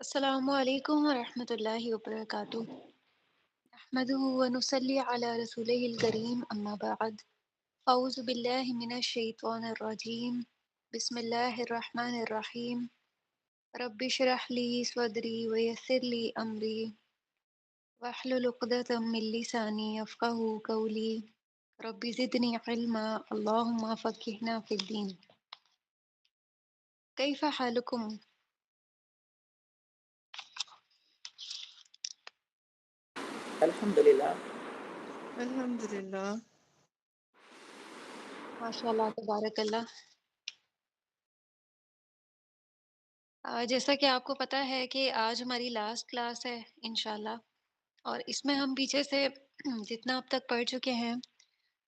السلام علیکم ورحمۃ اللہ وبرکاتہ نحمده ونصلي على رسوله الكريم اما بعد اعوذ باللہ من الشیطان الرجیم بسم اللہ الرحمن الرحیم رب اشرح لي صدری ويسر لي امری واحلل عقدۃ من لسانی یفقهوا قولی رب زدنی علما اللهم فقهنا في الدین کیف حالکم؟ الحمد للہ۔ الحمد للہ۔ ماشاء اللہ تبارک اللہ۔ جیسا کہ آپ کو پتہ ہے کہ آج ہماری لاسٹ کلاس ہے انشاءاللہ، اور اس میں ہم پیچھے سے جتنا اب تک پڑھ چکے ہیں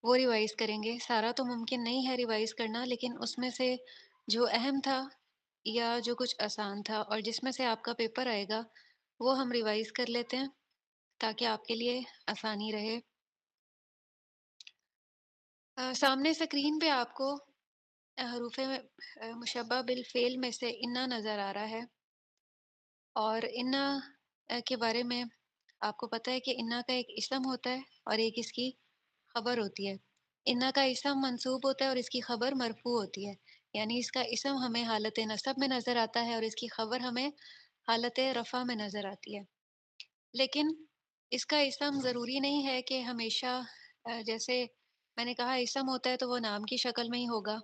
وہ ریوائز کریں گے۔ سارا تو ممکن نہیں ہے ریوائز کرنا، لیکن اس میں سے جو اہم تھا یا جو کچھ آسان تھا اور جس میں سے آپ کا پیپر آئے گا وہ ہم ریوائز کر لیتے ہیں تاکہ آپ کے لیے آسانی رہے۔ سامنے اسکرین پہ آپ کو حروف مشبہ بالفعل میں سے انا نظر آ رہا ہے، اور انا کے بارے میں آپ کو پتہ ہے کہ انا کا ایک اسم ہوتا ہے اور ایک اس کی خبر ہوتی ہے۔ انا کا اسم منصوب ہوتا ہے اور اس کی خبر مرفوع ہوتی ہے، یعنی اس کا اسم ہمیں حالت نصب میں نظر آتا ہے اور اس کی خبر ہمیں حالت رفع میں نظر آتی ہے۔ لیکن اس کا اسم ضروری نہیں ہے کہ ہمیشہ جیسے میں نے کہا اسم ہوتا ہے تو وہ نام کی شکل میں ہی ہوگا۔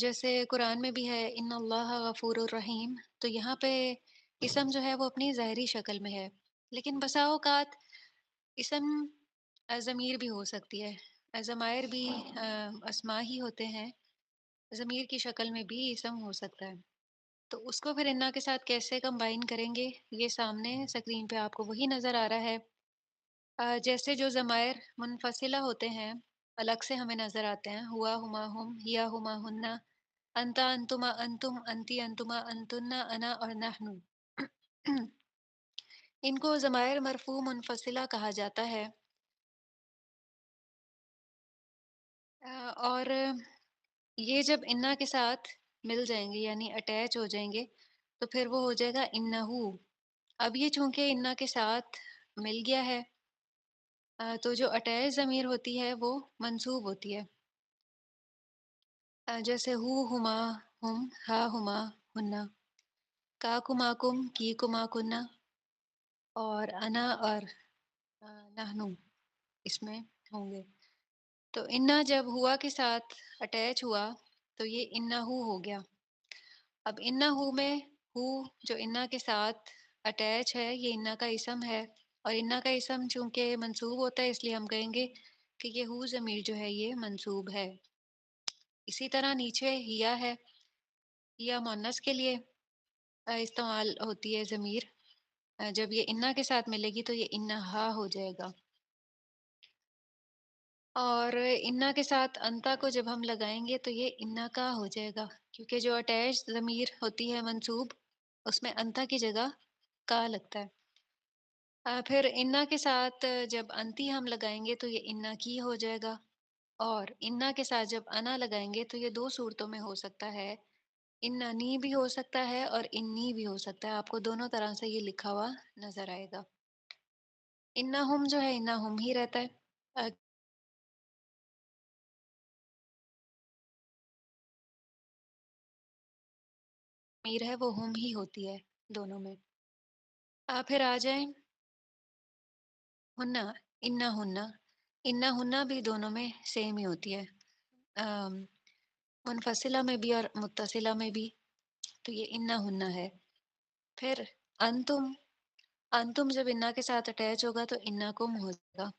جیسے قرآن میں بھی ہے ان اللہ غفور الرحیم، تو یہاں پہ اسم جو ہے وہ اپنی ظاہری شکل میں ہے، لیکن بسا اوقات اسم ضمیر بھی ہو سکتی ہے، ضمائر بھی اسماء ہی ہوتے ہیں، ضمیر کی شکل میں بھی اسم ہو سکتا ہے۔ تو اس کو پھر انا کے ساتھ کیسے کمبائن کریں گے، یہ سامنے اسکرین پہ آپ کو وہی نظر آ رہا ہے۔ جیسے جو ضمائر منفصلہ ہوتے ہیں الگ سے ہمیں نظر آتے ہیں، ہوا ہما ہم، ہیا ہما ہننا، انتا انتما انتم، انتی انتما انتن، انا اور نحنو، ان کو ضمائر مرفوع منفصلہ کہا جاتا ہے۔ اور یہ جب انا کے ساتھ مل جائیں گے یعنی اٹیچ ہو جائیں گے تو پھر وہ ہو جائے گا انہو۔ اب یہ چونکہ انا کے ساتھ مل گیا ہے تو جو اٹیچ ضمیر ہوتی ہے وہ منصوب ہوتی ہے، جیسے ہو ہما ہم، ہا ہما ہننا، کا کما کم، کی کما کننا، اور انا اور نحنو اس میں ہوں گے۔ تو انا جب ہوا کے ساتھ اٹیچ ہوا تو یہ انہو ہو گیا۔ اب انہو میں ہو جو انا کے ساتھ اٹیچ ہے یہ انا کا اسم ہے، اور انا کا اسم چونکہ منصوب ہوتا ہے اس لیے ہم کہیں گے کہ یہ ہو ضمیر جو ہے یہ منصوب ہے۔ اسی طرح نیچے ہیا ہے، ہیا مؤنث کے لیے استعمال ہوتی ہے ضمیر، جب یہ انا کے ساتھ ملے گی تو یہ انہا ہو جائے گا۔ اور انا کے ساتھ انتا کو جب ہم لگائیں گے تو یہ انا کا ہو جائے گا، کیونکہ جو اٹیچ ضمیر ہوتی ہے منصوب اس میں انتا کی جگہ کا لگتا ہے۔ پھر انا کے ساتھ جب انتی ہم لگائیں گے تو یہ انا کی ہو جائے گا، اور انا کے ساتھ جب انا لگائیں گے تو یہ دو صورتوں میں ہو سکتا ہے، اننی بھی ہو سکتا ہے اور انی بھی ہو سکتا ہے، آپ کو دونوں طرح سے یہ لکھا ہوا نظر آئے گا۔ انہم جو ہے انہم ہی رہتا ہے، ضمیر ہے وہ ہم ہی ہوتی ہے دونوں میں۔ پھر آ جائیں ہننا، انا ہننا، انا ہننا بھی دونوں میں سیم ہی ہوتی ہے، منفصلہ میں بھی اور متصلہ میں بھی، تو یہ انا ہننا ہے۔ پھر انتم، انتم جب انا کے ساتھ اٹیچ ہوگا تو انا کم ہو جائے گا،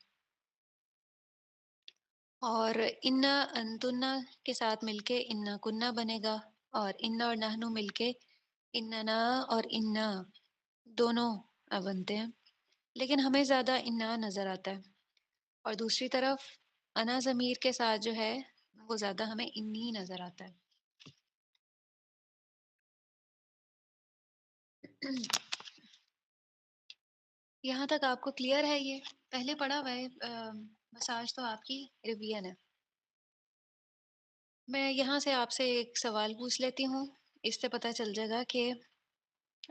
اور انا انتنا کے ساتھ مل کے انا کننا بنے گا، اور انا اور نحنو مل کے اننا اور انا دونوں بنتے ہیں، لیکن ہمیں زیادہ انا نظر آتا ہے، اور دوسری طرف انا ضمیر کے ساتھ جو ہے وہ زیادہ ہمیں انی نظر آتا ہے۔ یہاں تک آپ کو کلیئر ہے؟ یہ پہلے پڑھا ہوا ہے، بس آج تو آپ کی ریویژن ہے۔ میں یہاں سے آپ سے ایک سوال پوچھ لیتی ہوں، اس سے پتہ چل جائے گا کہ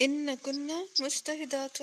إن كنا مجتهدات.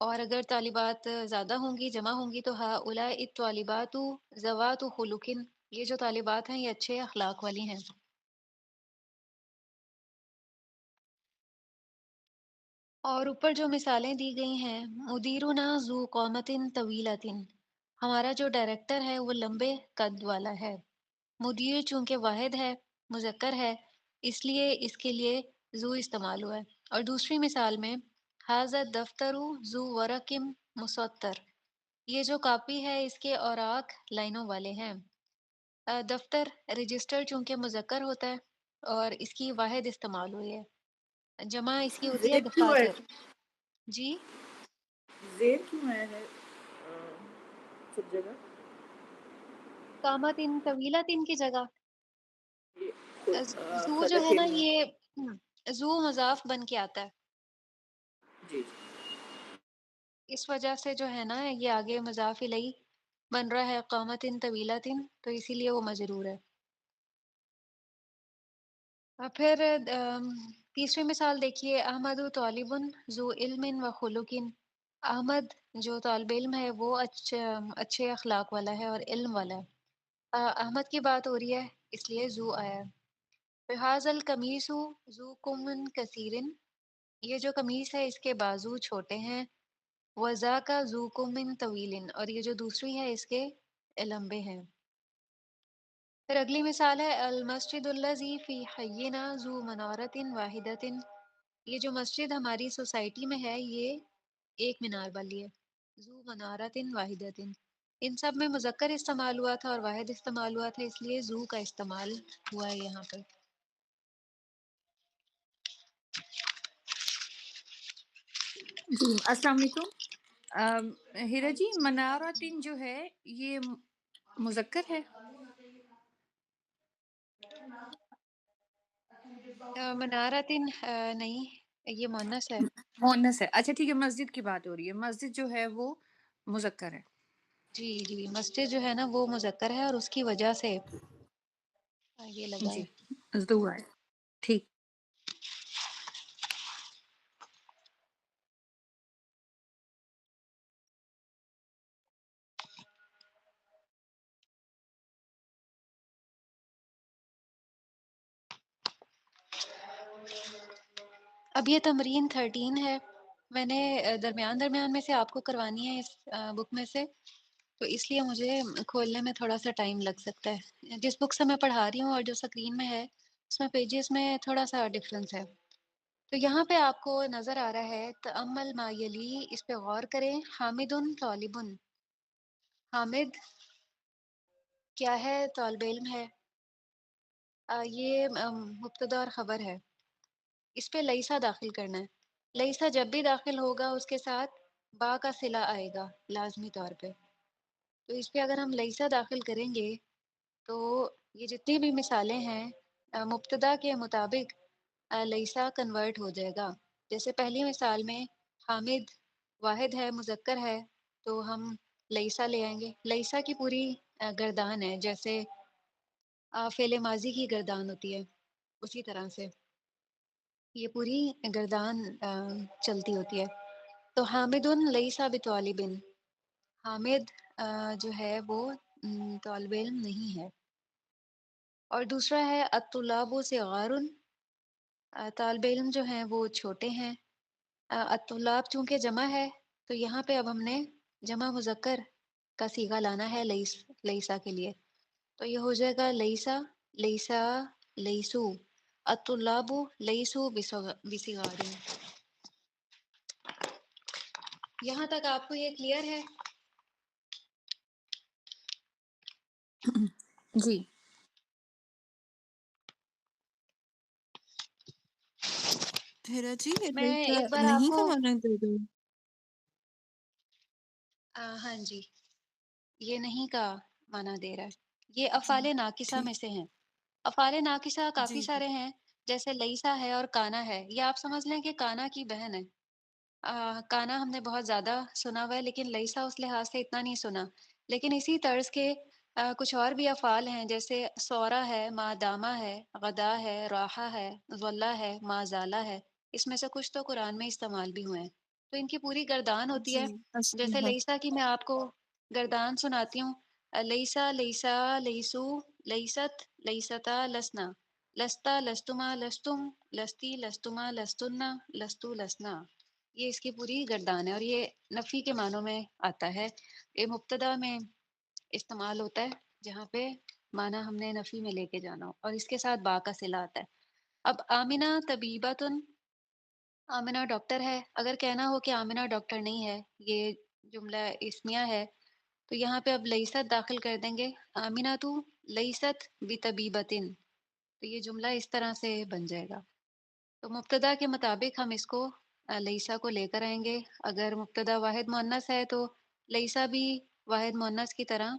اور اگر طالبات زیادہ ہوں گی، جمع ہوں گی تو ہا اولئک الطالبات ذوات خلق، یہ جو طالبات ہیں یہ اچھے اخلاق والی ہیں۔ اور اوپر جو مثالیں دی گئی ہیں، مدیرنا ذو قامت طویلۃ، ہمارا جو ڈائریکٹر ہے وہ لمبے قد والا ہے۔ مدیر چونکہ واحد ہے، مذکر ہے، اس لیے اس کے لیے ذو استعمال ہوا ہے۔ اور دوسری مثال میں ھذا الدفتر ذو ورق مسطر، یہ جو کاپی ہے اس کے اوراق لائنوں والے ہیں۔ دفتر رجسٹر چونکہ مذکر ہوتا ہے اور اس کی واحد استعمال ہوئی ہے، جمع اس کی ہوتی ہے زیر کیوں ہے؟ دفاتر۔ جی زیر کیوں ہے سب جگہ؟ قامت ان طویلت ان کی جگہ یہ خود زو جو قدر ہے کے نا لیے؟ یہ زو مضاف بن کے آتا ہے، جی جی۔ اس وجہ سے جو ہے نا یہ آگے مضاف الیہ بن رہا ہے قامت ان طویلت، تو اسی لیے وہ مجرور ہے۔ اور پھر تیسری مثال دیکھیے، احمد طالب ذو علم و خلق، احمد جو طالب علم ہے وہ اچھے اخلاق والا ہے اور علم والا ہے۔ احمد کی بات ہو رہی ہے اس لیے ذو آیا ہے۔ بحاظ القمیص ذو کم کثیر، یہ جو قمیص ہے اس کے بازو چھوٹے ہیں۔ وذاک ذو کم طویل، اور یہ جو دوسری ہے اس کے لمبے ہیں۔ پھر اگلی مثال ہے المسجد الذی فی حینا ذو منارۃ واحدۃ، یہ جو مسجد ہماری سوسائٹی میں ہے یہ ایک مینار والی ہے۔ ذو منارۃ واحدۃ، ان سب میں مذکر استعمال ہوا تھا اور واحد استعمال ہوا تھا، اس لیے ذو کا استعمال ہوا ہے یہاں پر۔ جی السلام علیکم۔ ہیرا جی، منارتن جو ہے یہ مذکر ہے؟ منارۃ نہیں، یہ مؤنث ہے۔ مؤنث ہے، اچھا ٹھیک ہے، مسجد کی بات ہو رہی ہے، مسجد جو ہے وہ مذکر ہے۔ جی جی، مسجد جو ہے نا وہ مذکر ہے اور اس کی وجہ سے یہ لگا جی ہے۔ ذو ہے، ٹھیک۔ اب یہ تمرین 13 ہے، میں نے درمیان درمیان میں سے آپ کو کروانی ہے اس بک میں سے، تو اس لیے مجھے کھولنے میں تھوڑا سا ٹائم لگ سکتا ہے۔ جس بک سے میں پڑھا رہی ہوں اور جو اسکرین میں ہے اس میں پیجز میں تھوڑا سا ڈفرینس ہے۔ تو یہاں پہ آپ کو نظر آ رہا ہے تأمل ما یلی، اس پہ غور کریں۔ حامد طالب، حامد کیا ہے؟ طالب علم ہے۔ یہ مبتدا اور خبر ہے، اس پہ لیسا داخل کرنا ہے۔ لیسا جب بھی داخل ہوگا اس کے ساتھ با کا صلہ آئے گا لازمی طور پہ، تو اس پہ اگر ہم لیسا داخل کریں گے تو یہ جتنی بھی مثالیں ہیں مبتدا کے مطابق لیسا کنورٹ ہو جائے گا۔ جیسے پہلی مثال میں حامد واحد ہے، مذکر ہے، تو ہم لیسا لے آئیں گے۔ لیسا کی پوری گردان ہے، جیسے فعل ماضی کی گردان ہوتی ہے اسی طرح سے یہ پوری گردان چلتی ہوتی ہے۔ تو حامد لیسا بطالب، حامد جو ہے وہ طالب علم نہیں ہے۔ اور دوسرا ہے الطلاب صغار، طالب علم جو ہیں وہ چھوٹے ہیں۔ الطلاب چونکہ جمع ہے تو یہاں پہ اب ہم نے جمع مذکر کا صیغہ لانا ہے لیسا کے لیے، تو یہ ہو جائے گا لیسا، لیسا، لیسو، الطلاب لیسو بصغار۔ یہاں تک آپ کو یہ کلیئر ہے؟ جی ہیرا جی، یہ میں لیسا ایک بار آپ نہیں کو کا معنی دے دو۔ ہاں جی، یہ نہیں کا معنی دے رہا ہے، یہ جی افعال ناقصہ ٹھیک، میں سے ہیں۔ افعال ناقصہ کافی جی جی سارے ہیں، جیسے لیسا ہے اور کانا ہے، یہ آپ سمجھ لیں کہ کانا کی بہن ہے۔ کانا ہم نے بہت زیادہ سنا ہوا ہے لیکن لیسا اس لحاظ سے اتنا نہیں سنا۔ لیکن اسی طرز کے کچھ اور بھی افعال ہیں، جیسے سورا ہے، ما داما ہے، غدا ہے، راحہ ہے، ظلہ ہے، ما زالہ ہے، اس میں سے کچھ تو قرآن میں استعمال بھی ہوئے ہیں۔ تو تو ان کی پوری گردان ہوتی جی ہے. اصل جیسے بات. لیسا کی میں آپ کو گردان سناتی ہوں. لیسا لیسا لیسو لیست لیستا لسنا لستا لستما لستم لستی لستما لستنا لستو لسنا. یہ اس کی پوری گردان ہے اور یہ نفی کے معنوں میں آتا ہے. یہ مبتدا میں استعمال ہوتا ہے جہاں پہ معنی ہم نے نفی میں لے کے جانا ہو اور اس کے ساتھ با کا صلہ آتا ہے. اب آمنہ طبیبتن، آمنہ ڈاکٹر ہے. اگر کہنا ہو کہ آمنہ ڈاکٹر نہیں ہے، یہ جملہ اسمیہ ہے، تو یہاں پہ اب لیست داخل کر دیں گے. آمنہ تو لیست بطبیبتن، تو یہ جملہ اس طرح سے بن جائے گا. تو مبتدا کے مطابق ہم اس کو لیسا کو لے کر آئیں گے. اگر مبتدا واحد مؤنث ہے تو لیسا بھی واحد مؤنث کی طرح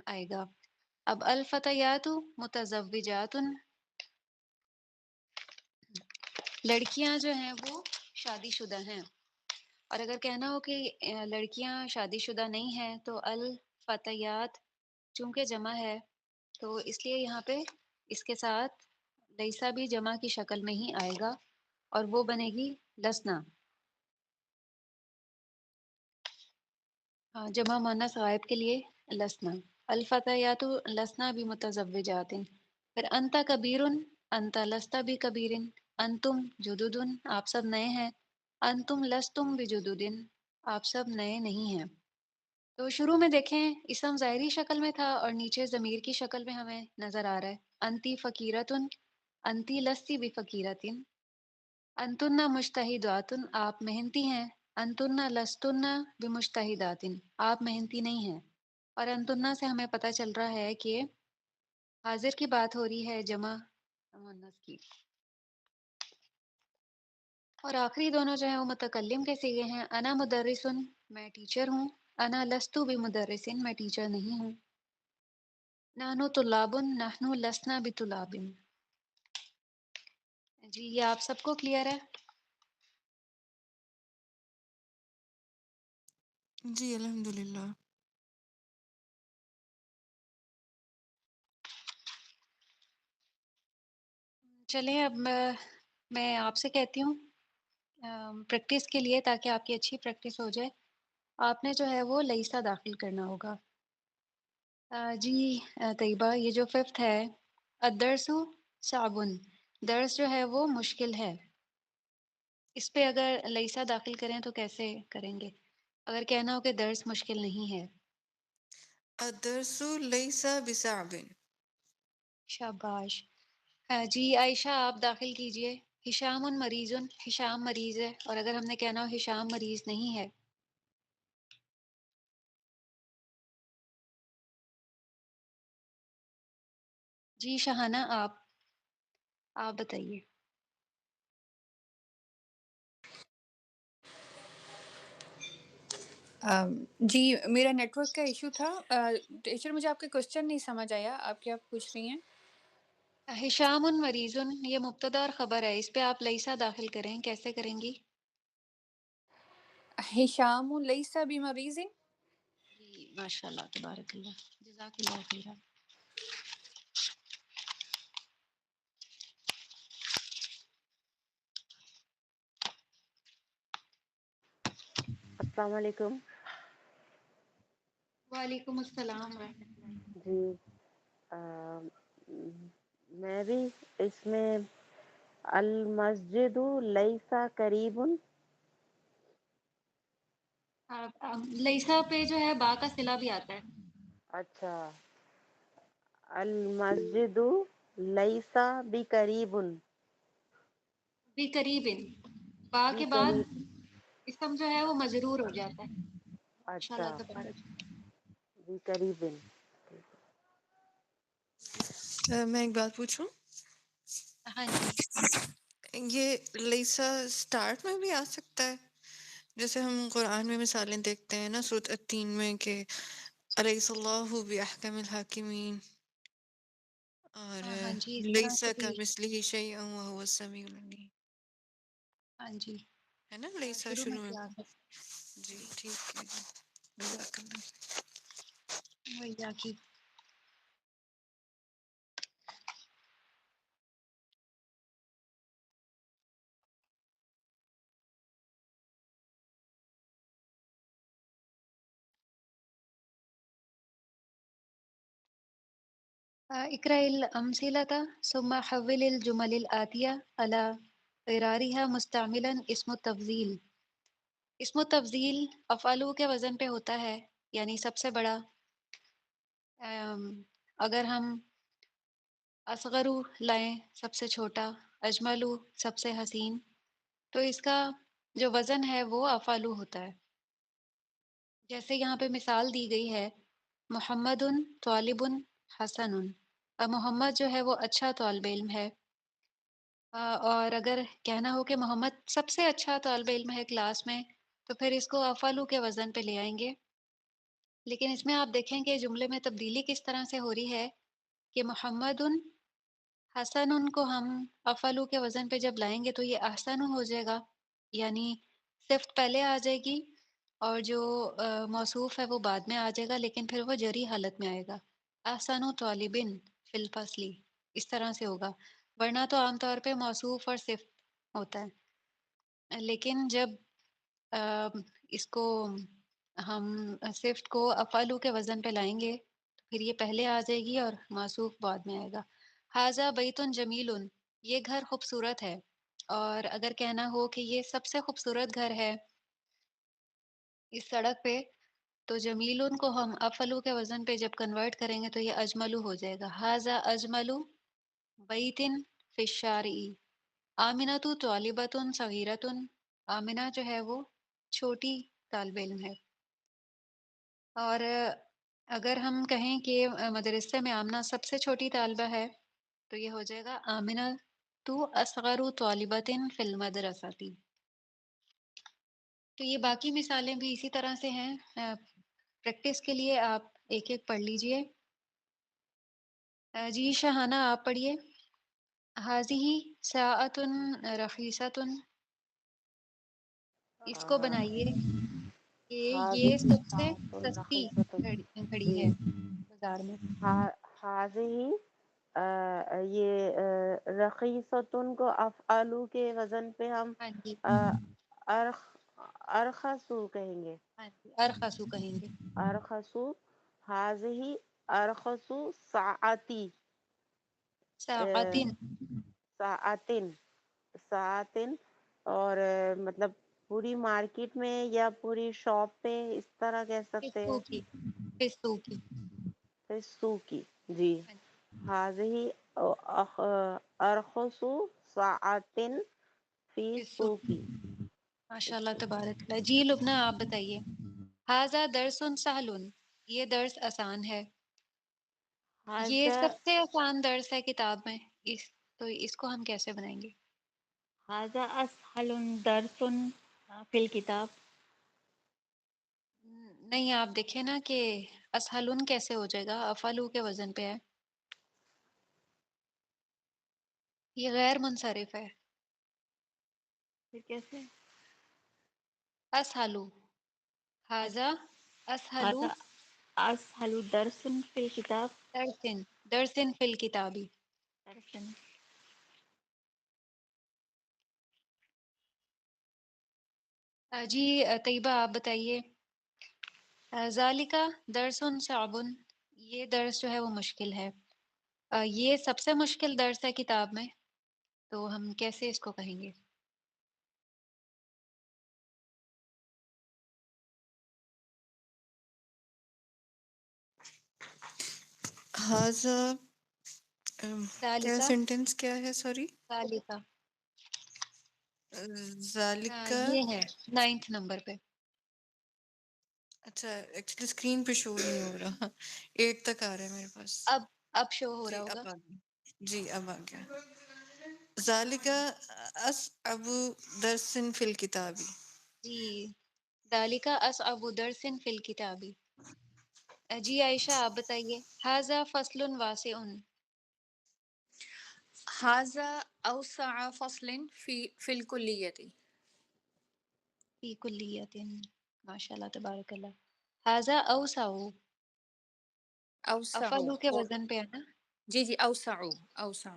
آئے گا. اب الفتیات متزوجات، لڑکیاں جو ہیں وہ شادی شدہ ہیں. اور اگر کہنا ہو کہ لڑکیاں شادی شدہ نہیں ہیں تو الفتیات چونکہ جمع ہے تو اس لیے یہاں پہ اس کے ساتھ لیسا بھی جمع کی شکل میں ہی آئے گا اور وہ بنے گی لسنا. جمع مؤنث غائب کے لیے لسنا. الفتیات لسنا بمتزوجات. پھر انت کبیر، انت لست بکبیر. انتم جدد، آپ سب نئے ہیں. انتم لستم بجدد، آپ سب نئے نہیں ہیں. تو شروع میں دیکھیں اسم ظاہری شکل میں تھا اور نیچے ضمیر کی شکل میں ہمیں نظر آ رہا ہے. انتی فقیرتن، انتی لستی بفقیرتن. انتن مجتہدات، آپ محنتی ہیں. انتن لستن بمجتہدات، آپ محنتی نہیں ہیں. اور انتن سے ہمیں پتہ چل رہا ہے کہ حاضر کی بات ہو رہی ہے جمع مؤنث کی. اور آخری دونوں جو ہیں وہ متکلم کے صیغے ہیں. انا مدرسن، میں ٹیچر ہوں. انا لستو بمدرسن، میں ٹیچر نہیں ہوں. نحنو طلاب، نحنو لسنا بطلاب. جی یہ آپ سب کو کلیئر ہے؟ جی الحمدللہ. چلیں اب میں آپ سے کہتی ہوں پریکٹس کے لیے، تاکہ آپ کی اچھی پریکٹس ہو جائے، آپ نے جو ہے وہ لیسا داخل کرنا ہوگا. جی طیبہ، یہ جو ففتھ ہے، الدرس صعب، درس جو ہے وہ مشکل ہے. اس پہ اگر لیسا داخل کریں تو کیسے کریں گے؟ اگر کہنا ہو کہ درس مشکل نہیں ہے. الدرس لیس بصعب. شاباش. جی عائشہ آپ داخل کیجئے. ہشام مریض، ہشام مریض ہے. اور اگر ہم نے کہنا ہو ہشام مریض نہیں ہے. جی شہانہ آپ بتائیے. جی میرا نیٹ ورک کا ایشو تھا. ٹیچر مجھے آپ کا کوشچن نہیں سمجھ آیا، آپ کیا پوچھ رہی ہیں؟ ہشام مریض یہ مبتدا اور خبر ہے، اس پہ آپ لیسا داخل کریں، کیسے کریں گی؟ ہشام لیس بمریض. جی ماشاء اللہ تبارک اللہ، جزاک اللہ خیرہ. السلام علیکم. وعلیکم السلام ورحمۃ اللہ. جی میں بھی اس میں المسجد لیس قریب. لیسا پہ جو ہے با کا صلہ بھی آتا ہے. اچھا، المسجد لیس بقریب. بھی قریب، با کے بعد بقریب، اسم جو ہے وہ مجرور ہو جاتا ہے. اچھا، ماشاءاللہ تبارک. بقریب. میں ایک بات پوچھوں؟ ہاں جی. یہ لیسا سٹارٹ میں بھی آ سکتا ہے؟ جیسے ہم قرآن میں مثالیں دیکھتے ہیں نا، سورۃ التین میں کہ الیس اللہ باحکم الحاکمین، اور ہاں جی اس طرح لیسا سے بھی. کمثلہ شیء وہو السمیع العلیم، ہاں جی ہے نا لیسا شروع میں شروع میں. بھی آ سکتا جی ٹھیک ہے. جزاک اللہ. ہے وہی باقی. اقرأ الأمثلة ثم حول الجمل الآتية على غرارها مستعملا اسم التفضیل. اسم التفضیل افعلو کے وزن پہ ہوتا ہے، یعنی سب سے بڑا. اگر ہم اصغرو لائیں سب سے چھوٹا، اجملو سب سے حسین، تو اس کا جو وزن ہے وہ افعلو ہوتا ہے. جیسے یہاں پہ مثال دی گئی ہے محمد طالب حسن. محمد جو ہے وہ اچھا طالب علم ہے. اور اگر کہنا ہو کہ محمد سب سے اچھا طالب علم ہے کلاس میں، تو پھر اس کو افعلو کے وزن پہ لے آئیں گے. لیکن اس میں آپ دیکھیں کہ جملے میں تبدیلی کس طرح سے ہو رہی ہے کہ محمد حسن کو ہم افعلو کے وزن پہ جب لائیں گے تو یہ احسن ہو جائے گا، یعنی صفت پہلے آ جائے گی اور جو موصوف ہے وہ بعد میں آ جائے گا، لیکن پھر وہ جری حالت میں آئے گا. احسن طالبن فی الفصل، اس طرح سے ہوگا. ورنہ تو عام طور پہ موصوف اور صفت ہوتا ہے. لیکن جب اس کو ہم صفت کو افعلو کے وزن پہ لائیں گے تو پھر یہ پہلے آ جائے گی اور موصوف بعد میں آئے گا. حاذا بیت جمیل، یہ گھر خوبصورت ہے. اور اگر کہنا ہو کہ یہ سب سے خوبصورت گھر ہے اس سڑک پہ، تو جمیل کو ہم افعلو کے وزن پہ جب کنورٹ کریں گے تو یہ اجملو ہو جائے گا. حاذا اجملو بیت فی الشارع. آمنۃ طالبۃ صغیرۃ، آمنہ جو ہے وہ چھوٹی طالب علم ہے. اور اگر ہم کہیں کہ مدرسے میں آمنہ سب سے چھوٹی طالبہ ہے تو یہ ہو جائے گا آمنہ تو اصغر طالبۃ فی المدرسہ. تو یہ باقی مثالیں بھی اسی طرح سے ہیں. پریکٹس کے لیے آپ ایک ایک پڑھ لیجئے. جی شہانہ آپ پڑھیے. حاضی ساعۃ رخیصۃ، اس کو بنائیے کہ یہ هذه سب سے ساعة سستی رخيصة. گھڑی جی. ہے بازار میں. هذه یہ رخیصتن کو افعالو کے وزن پہ ہم ہاں جی، ارخ ارخصو کہیں گے. ہاں جی، ارخصو کہیں گے. ارخصو. هذه ارخصو ساعتی. ساعتن. ساعتن. ساعتن. اور مطلب پوری مارکیٹ میں یا پوری شاپ پہ اس طرح کہہ سکتے پستو ہیں. کی، پستو کی. سو کی. جی. ہاں جی. هذه ارخص ساعت فی پستو کی. سوقی. ماشاء اللہ تبارک اللہ. جی لبنہ آپ بتائیے. حاذا درس سہل، یہ درس آسان ہے. یہ هذا سب سے آسان درس ہے کتاب میں. اس تو اس کو ہم کیسے بنائیں گے؟ هذا اسهل درس فی الکتاب. نہیں، آپ دیکھیں نا کہ اسہلن کیسے ہو جائے گا، افعلو کے وزن پہ ہے. یہ غیر منصرف ہے. پھر کیسے؟ اسہلو. حاذا اسہلو هذا اسهل درس فی الکتاب. درسن، درسن فی الکتابی. درسن. جی طیبہ آپ بتائیے. ذالکا درس صعب، یہ درس جو ہے وہ مشکل ہے. یہ سب سے مشکل درس ہے کتاب میں، تو ہم کیسے اس کو کہیں گے؟ ہاضا کیا ذالکا، سینٹینس کیا ہے؟ سوری. ذالکا ذالکا. یہ ہے 9 نمبر پہ. اچھا ایکچولی اسکرین پہ شو نہیں ہو رہا. 8 تک آ رہا ہے میرے پاس. اب شو ہو رہا جی ہوگا. اب آ گیا. جی اب آ گیا. ذالکا اصعب درس فی الکتابی. جی ذالکا اصعب درس فی الکتابی. جی عائشہ آپ بتائیے. ھذا فصل واسع، هذا اوسع فصل فی الکلیۃ. فی کلیۃ. ماشاء اللہ تبارک اللہ. ھذا اوسع، اوسع. افعلو کے وزن پہ ہے نا. جی جی اوسع. اوسع.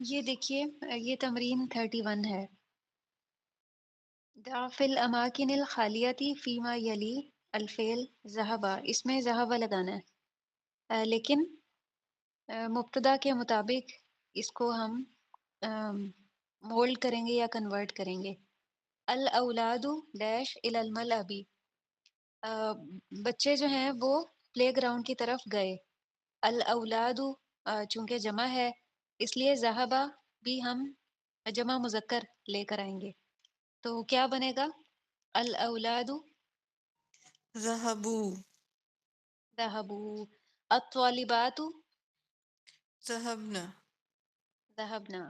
یہ دیکھیے یہ تمرین 31 ہے. دع فی الاماکن الخالیتی فیما یلی الفعل ذہبا، اس میں ذہبا لگانا ہے. لیکن مبتدا کے مطابق اس کو ہم مولڈ کریں گے یا کنورٹ کریں گے. الاولاد ڈیش الی الملعبی، بچے جو ہیں وہ پلے گراؤنڈ کی طرف گئے. الاولاد چونکہ جمع ہے اس لیے ذہبا بھی ہم جمع مذکر لے کر آئیں گے. تو کیا بنے گا؟ الاولاد ذهبوا. ذهبوا، الطالبات ذهبنا. ذهبنا،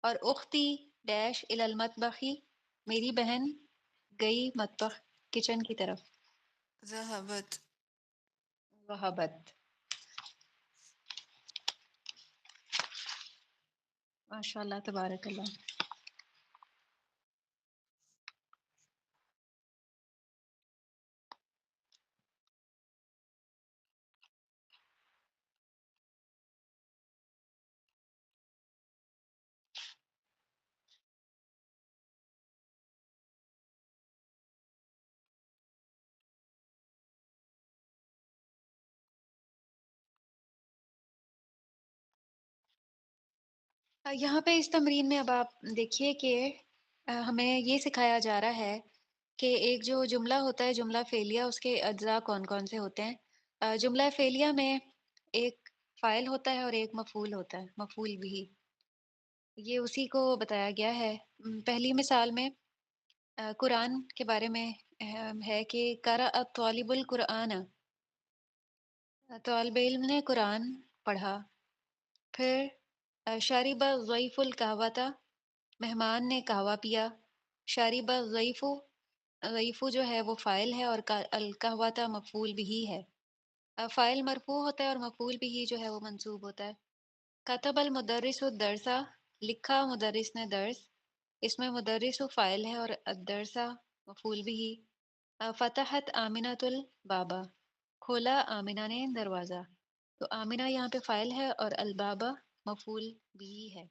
اور اختی ڈیش الی المطبخ، میری بہن گئی مطبخ کچن کی طرف. ذهبت. ذهبت. ماشاء اللہ تبارک اللہ. یہاں پہ اس تمرین میں اب آپ دیکھیے کہ ہمیں یہ سکھایا جا رہا ہے کہ ایک جو جملہ ہوتا ہے جملہ فعلیہ، اس کے اجزاء کون کون سے ہوتے ہیں. جملہ فعلیہ میں ایک فاعل ہوتا ہے اور ایک مفعول ہوتا ہے، مفعول بھی. یہ اسی کو بتایا گیا ہے. پہلی مثال میں قرآن کے بارے میں ہے کہ قرأ الطالب القرآن، طالب علم نے قرآن پڑھا. پھر شارب الضیف القہوۃ، مہمان نے قہوہ پیا. شارب الضیف، ضیف جو ہے وہ فاعل ہے اور القہوۃ مفعول بھی ہے. فاعل مرفوع ہوتا ہے اور مفعول بھی جو ہے وہ منصوب ہوتا ہے. کتب المدرس الدرس، لکھا مدرس نے درس. اس میں مدرس فاعل ہے اور الدرس مفعول بھی. فتحت آمنۃ البابا، کھولا آمنہ نے دروازہ. تو آمنہ یہاں پہ فاعل ہے اور البابا مفعول بھی ہے.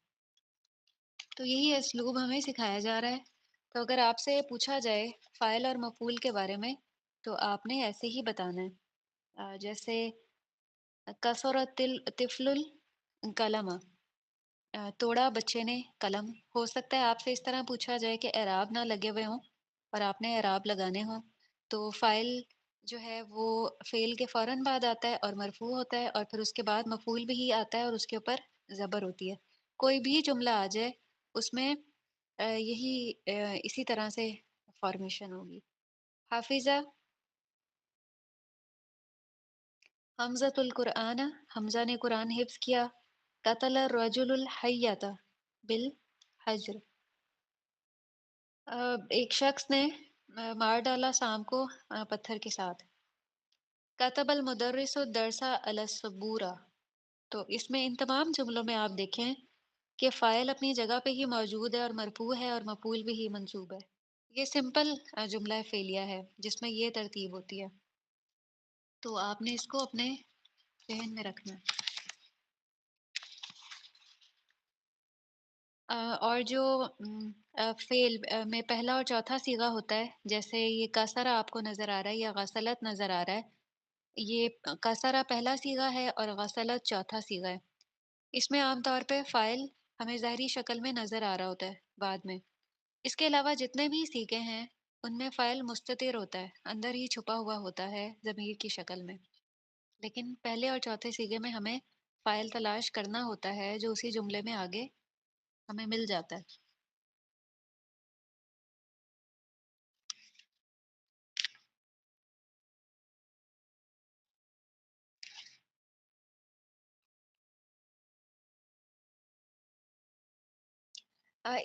تو یہی اسلوب ہمیں سکھایا جا رہا ہے. تو اگر آپ سے پوچھا جائے فاعل اور مفعول کے بارے میں تو آپ نے ایسے ہی بتانا ہے. جیسے کسرت الطفل القلم، توڑا بچے نے قلم. ہو سکتا ہے آپ سے اس طرح پوچھا جائے کہ اعراب نہ لگے ہوئے ہوں اور آپ نے اعراب لگانے ہوں. تو فاعل جو ہے وہ فعل کے فوراً بعد آتا ہے اور مرفوع ہوتا ہے، اور پھر اس کے بعد مفعول بھی ہی آتا ہے اور اس کے اوپر زبر ہوتی ہے. کوئی بھی جملہ آ جائے اس میں یہی اسی طرح سے فارمیشن ہوگی. حافظہ حمزۃ القرآن، حمزہ نے قرآن حفظ کیا. قتل الرجل الحیۃ بالحجر، ایک شخص نے مار ڈالا سام کو پتھر کے ساتھ. کتب المدرس الدرس علی السبورہ. تو اس میں ان تمام جملوں میں آپ دیکھیں کہ فاعل اپنی جگہ پہ ہی موجود ہے اور مرفوع ہے اور مفعول بھی ہی منصوب ہے. یہ سمپل جملہ فعلیہ ہے جس میں یہ ترتیب ہوتی ہے. تو آپ نے اس کو اپنے ذہن میں رکھنا ہے. اور جو فعل میں پہلا اور چوتھا صیغہ ہوتا ہے، جیسے یہ کسرہ آپ کو نظر آ رہا ہے یا غسلت نظر آ رہا ہے، یہ کسرہ پہلا صیغہ ہے اور غسلت چوتھا صیغہ ہے. اس میں عام طور پہ فاعل ہمیں ظاہری شکل میں نظر آ رہا ہوتا ہے بعد میں. اس کے علاوہ جتنے بھی صیغے ہیں ان میں فاعل مستتر ہوتا ہے، اندر ہی چھپا ہوا ہوتا ہے ضمیر کی شکل میں. لیکن پہلے اور چوتھے صیغے میں ہمیں فاعل تلاش کرنا ہوتا ہے جو اسی جملے میں آگے ہمیں مل جاتا ہے.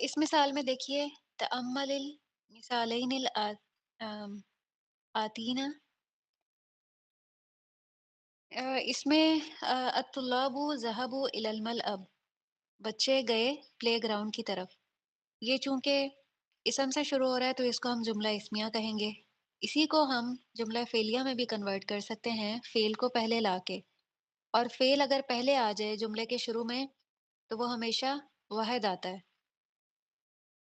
اس مثال میں دیکھیے تأمل المثالین الآتین. اس میں الطلاب ذهبوا إلى الملعب، بچے گئے پلے گراؤنڈ کی طرف. یہ چونکہ اسم سے شروع ہو رہا ہے تو اس کو ہم جملہ اسمیہ کہیں گے. اسی کو ہم جملہ فعلیہ میں بھی کنورٹ کر سکتے ہیں فعل کو پہلے لا کے. اور فعل اگر پہلے آ جائے جملے کے شروع میں تو وہ ہمیشہ واحد آتا ہے.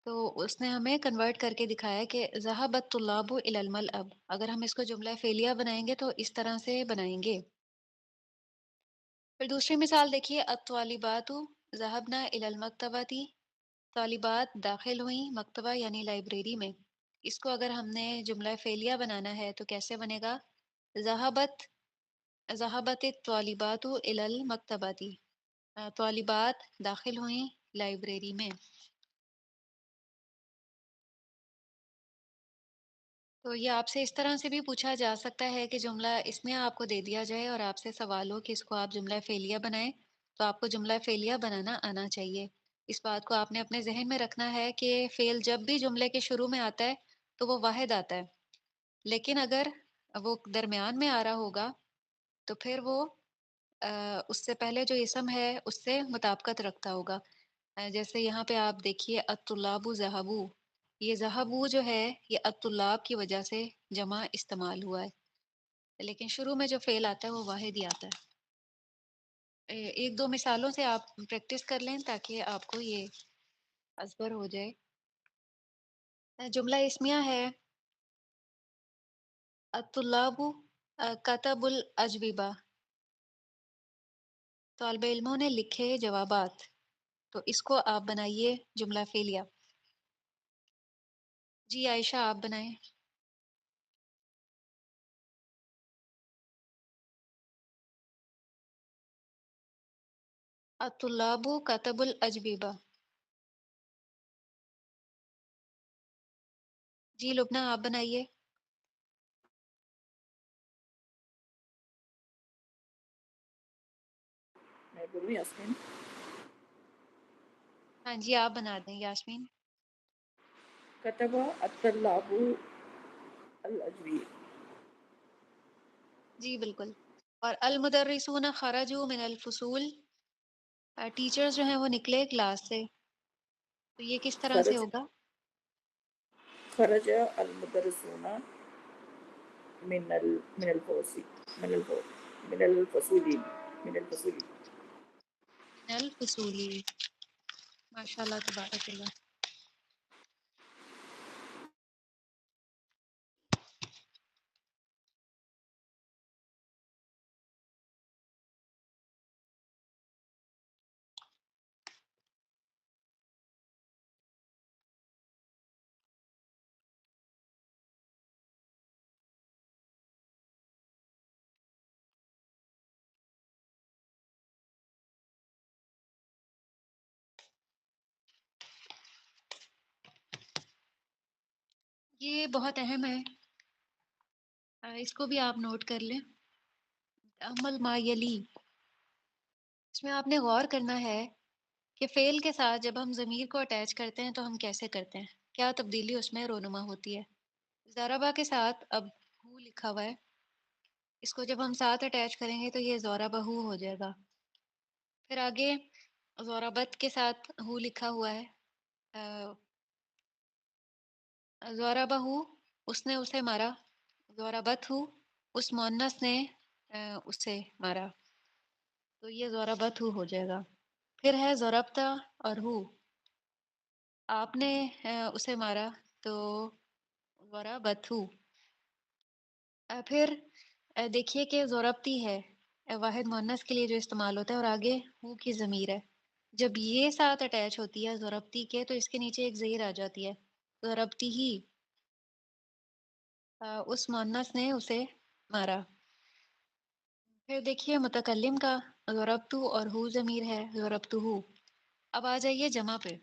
تو اس نے ہمیں کنورٹ کر کے دکھایا کہ ذہبت الطلاب الی الملعب. اگر ہم اس کو جملہ فعلیہ بنائیں گے تو اس طرح سے بنائیں گے. پھر دوسری مثال دیکھیے، الطالبات ذهبنا الی المکتبۃ. طالبات داخل ہوئیں مکتبہ یعنی لائبریری میں. اس کو اگر ہم نے جملہ فعلیہ بنانا ہے تو کیسے بنے گا؟ ذهبت الطالبات الی المکتبۃ. طالبات داخل ہوئیں لائبریری میں. تو یہ آپ سے اس طرح سے بھی پوچھا جا سکتا ہے کہ جملہ اس میں آپ کو دے دیا جائے اور آپ سے سوال ہو کہ اس کو آپ جملہ فعلیہ بنائیں، تو آپ کو جملہ فعلیہ بنانا آنا چاہیے. اس بات کو آپ نے اپنے ذہن میں رکھنا ہے کہ فعل جب بھی جملے کے شروع میں آتا ہے تو وہ واحد آتا ہے، لیکن اگر وہ درمیان میں آ رہا ہوگا تو پھر وہ اس سے پہلے جو اسم ہے اس سے مطابقت رکھتا ہوگا. جیسے یہاں پہ آپ دیکھیے الطلاب ذهبوا. یہ ذهبوا جو ہے یہ الطلاب کی وجہ سے جمع استعمال ہوا ہے، لیکن شروع میں جو فعل آتا ہے وہ واحد ہی آتا ہے. ایک دو مثالوں سے آپ پریکٹس کر لیں تاکہ آپ کو یہ ازبر ہو جائے. جملہ اسمیہ ہے الطلاب کتبوا الاجوبہ. طالب علموں نے لکھے جوابات. تو اس کو آپ بنائیے جملہ فعلیہ. جی عائشہ آپ بنائیں. الطلاب کتبوا الاجوبہ. جی لبنہ آپ بنائیے. میں بولوں یاسمین؟ ہاں جی آپ بنا دیں یاسمین. کتب الطلاب الاجوبی. جی بالکل. اور المدرسون خرجوا من الفصول. ٹیچرز جو ہیں وہ نکلے کلاس سے. تو یہ کس طرح سے خرج ہوگا؟ خرج المدرسون من الفصول من الفصول من الفصول من الفصول. من الفصول. ماشاء اللہ تبارک اللہ. یہ بہت اہم ہے، اس کو بھی آپ نوٹ کر لیں. عمل ما یلی. اس میں آپ نے غور کرنا ہے کہ فعل کے ساتھ جب ہم ضمیر کو اٹیچ کرتے ہیں تو ہم کیسے کرتے ہیں، کیا تبدیلی اس میں رونما ہوتی ہے. ضربہ کے ساتھ اب ہو لکھا ہوا ہے، اس کو جب ہم ساتھ اٹیچ کریں گے تو یہ ضربہ ہو جائے گا. پھر آگے ضربت کے ساتھ ہو لکھا ہوا ہے. ضربہ اس نے اسے مارا. ضربت ہو اس مؤنث نے اسے مارا. تو یہ ضربت ہو جائے گا. پھر ہے ضربتا اور ہو، آپ نے اسے مارا تو ضربت ہو. پھر دیکھیے کہ ضربتی ہے واحد مؤنث کے لیے جو استعمال ہوتا ہے اور آگے ہو کی ضمیر ہے. جب یہ ساتھ اٹیچ ہوتی ہے ضربتی کے تو اس کے نیچے ایک زیر آ جاتی ہے. ضربتی ہی اس مؤنث نے اسے مارا. پھر دیکھیے متکلم کا ضربتو اور ہو ضمیر ہے ضربتو ہو. اب آ جائیے جمع پہ.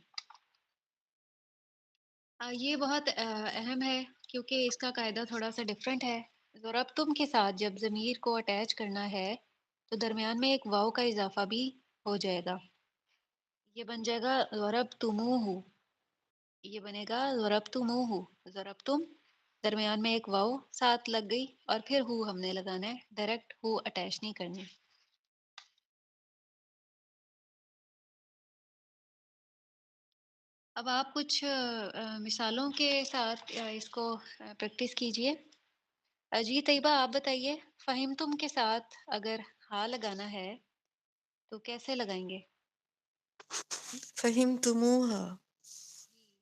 یہ بہت اہم ہے کیونکہ اس کا قاعدہ تھوڑا سا ڈفرینٹ ہے. ضربتم کے ساتھ جب ضمیر کو اٹیچ کرنا ہے تو درمیان میں ایک واو کا اضافہ بھی ہو جائے گا. یہ بن جائے گا ضربتموہ. یہ بنے گا ضربتموہ. ضربتم درمیان میں ایک واو ساتھ لگ گئی اور پھر ہو ہم نے لگانا ہے، ڈائریکٹ ہو اٹیچ نہیں کرنی. اب آپ کچھ مثالوں کے ساتھ اس کو پریکٹس کیجئے. جی طیبہ آپ بتائیے، فہم تم کے ساتھ اگر ہاں لگانا ہے تو کیسے لگائیں گے؟ فہمتموہا.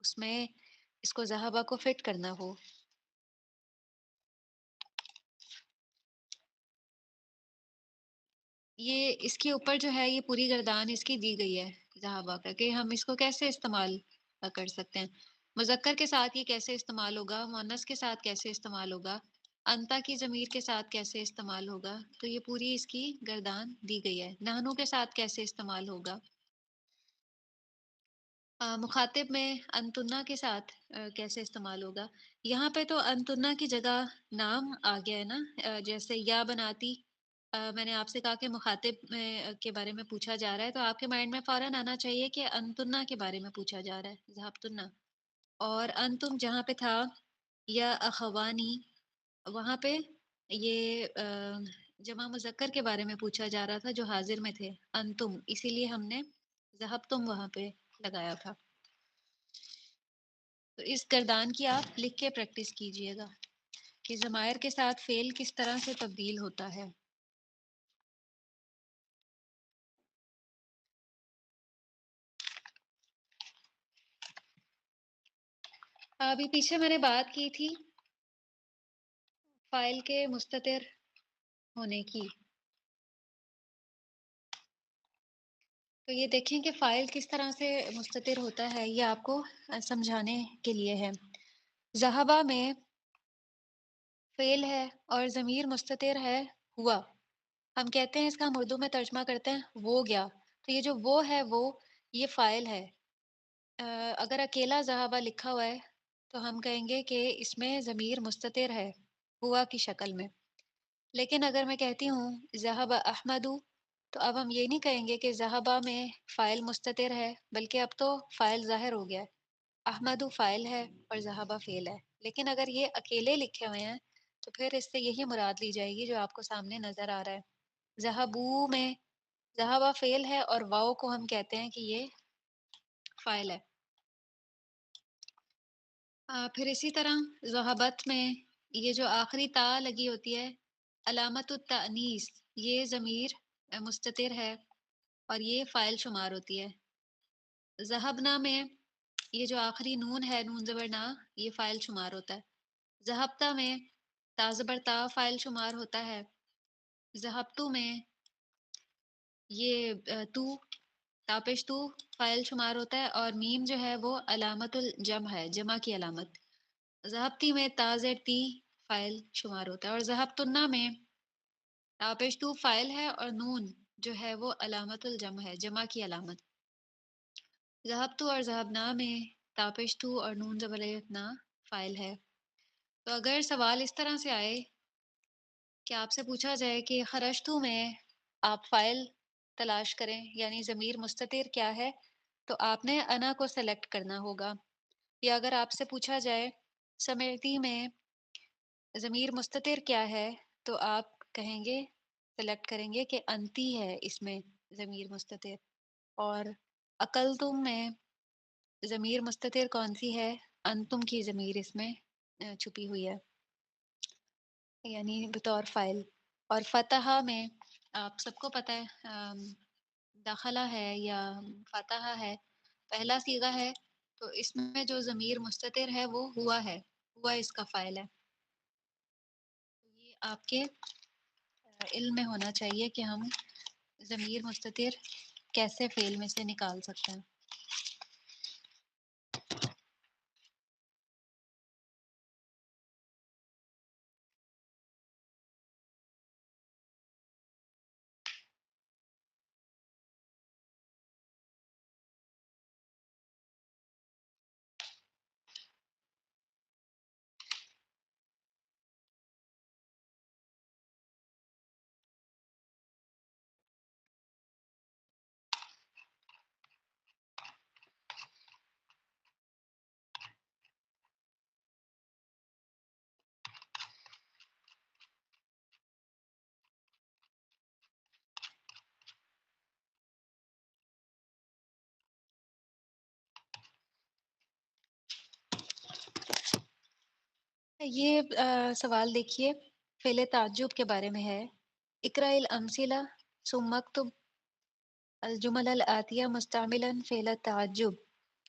اس میں اس کو ذہبہ کو فٹ کرنا ہو. یہ اس کے اوپر جو ہے یہ پوری گردان اس کی دی گئی ہے ذہبہ کا کہ ہم اس کو کیسے استعمال کر سکتے ہیں. مذکر کے ساتھ یہ کیسے استعمال ہوگا، مؤنث کے ساتھ کیسے استعمال ہوگا، انتا کی ضمیر کے ساتھ کیسے استعمال ہوگا، تو یہ پوری اس کی گردان دی گئی ہے. نحنو کے ساتھ کیسے استعمال ہوگا، مخاطب میں انتنا کے ساتھ کیسے استعمال ہوگا. یہاں پہ تو انتنا کی جگہ نام آ گیا ہے نا، جیسے یا بناتی. میں نے آپ سے کہا کہ مخاطب کے بارے میں پوچھا جا رہا ہے تو آپ کے مائنڈ میں فوراً آنا چاہیے کہ انتنا کے بارے میں پوچھا جا رہا ہے، ذہبتنا. اور انتم جہاں پہ تھا یا اخوانی، وہاں پہ یہ جمع مذکر کے بارے میں پوچھا جا رہا تھا جو حاضر میں تھے، انتم، اسی لیے ہم نے ذہبتم وہاں پہ لگایا تھا. تو اس گردان کی آپ لکھ کے پریکٹس کیجئے گا کہ ضمائر کے ساتھ فعل کس طرح سے تبدیل ہوتا ہے. ابھی پیچھے میں نے بات کی تھی فاعل کے مستتر ہونے کی، تو یہ دیکھیں کہ فاعل کس طرح سے مستتر ہوتا ہے، یہ آپ کو سمجھانے کے لیے ہے. ذہبہ میں فعل ہے اور ضمیر مستتر ہے ہوا. ہم کہتے ہیں اس کا ہم اردو میں ترجمہ کرتے ہیں وہ گیا، تو یہ جو وہ ہے وہ یہ فاعل ہے. اگر اکیلا ذہبہ لکھا ہوا ہے تو ہم کہیں گے کہ اس میں ضمیر مستتر ہے ہوا کی شکل میں. لیکن اگر میں کہتی ہوں ذہب احمدو، تو اب ہم یہ نہیں کہیں گے کہ ذہبہ میں فاعل مستتر ہے، بلکہ اب تو فاعل ظاہر ہو گیا ہے. احمدو فاعل ہے اور ذہبہ فعل ہے. لیکن اگر یہ اکیلے لکھے ہوئے ہیں تو پھر اس سے یہی مراد لی جائے گی جو آپ کو سامنے نظر آ رہا ہے. ذہبو میں ذہبہ فعل ہے اور واؤ کو ہم کہتے ہیں کہ یہ فاعل ہے. پھر اسی طرح ذہبت میں یہ جو آخری تا لگی ہوتی ہے علامت التانیث، یہ ضمیر مستتر ہے اور یہ فاعل شمار ہوتی ہے. ذہبنا میں یہ جو آخری نون ہے نون زبر نا، یہ فاعل شمار ہوتا ہے. ذہبتا میں تا زبر تا فاعل شمار ہوتا ہے. ذہبتو میں یہ تو تاپش تو فاعل شمار ہوتا ہے اور میم جو ہے وہ علامت الجمع ہے، جمع کی علامت. ذہبتی میں تا زیر تی فاعل شمار ہوتا ہے. اور ذہبتنا میں تاپش تو فاعل ہے اور نون جو ہے وہ علامت الجمع ہے، جمع کی علامت. ذہبتو اور ذہبنا میں تاپش تو اور نون زبر نا فاعل ہے. تو اگر سوال اس طرح سے آئے کہ آپ سے پوچھا جائے کہ خرجتو میں آپ فاعل تلاش کریں یعنی ضمیر مستتر کیا ہے، تو آپ نے انا کو سلیکٹ کرنا ہوگا. یا اگر آپ سے پوچھا جائے سمیتی میں ضمیر مستتر کیا ہے، تو آپ کہیں گے سلیکٹ کریں گے کہ انتی ہے اس میں ضمیر مستتر. اور اقلتم میں ضمیر مستتر کون سی ہے، انتم کی ضمیر اس میں چھپی ہوئی ہے یعنی بطور فاعل. اور فتح میں آپ سب کو پتہ ہے داخلہ ہے یا فتح ہے، پہلا صیغہ ہے، تو اس میں جو ضمیر مستتر ہے وہ ہوا ہے، ہوا اس کا فاعل ہے. یہ آپ کے علم میں ہونا چاہیے کہ ہم ضمیر مستتر کیسے فعل میں سے نکال سکتے ہیں. یہ سوال دیکھیے فعل تعجب کے بارے میں ہے. اقرأ الامثلہ ثم اکتب الجمل الآتیہ مستعملا فعل التعجب.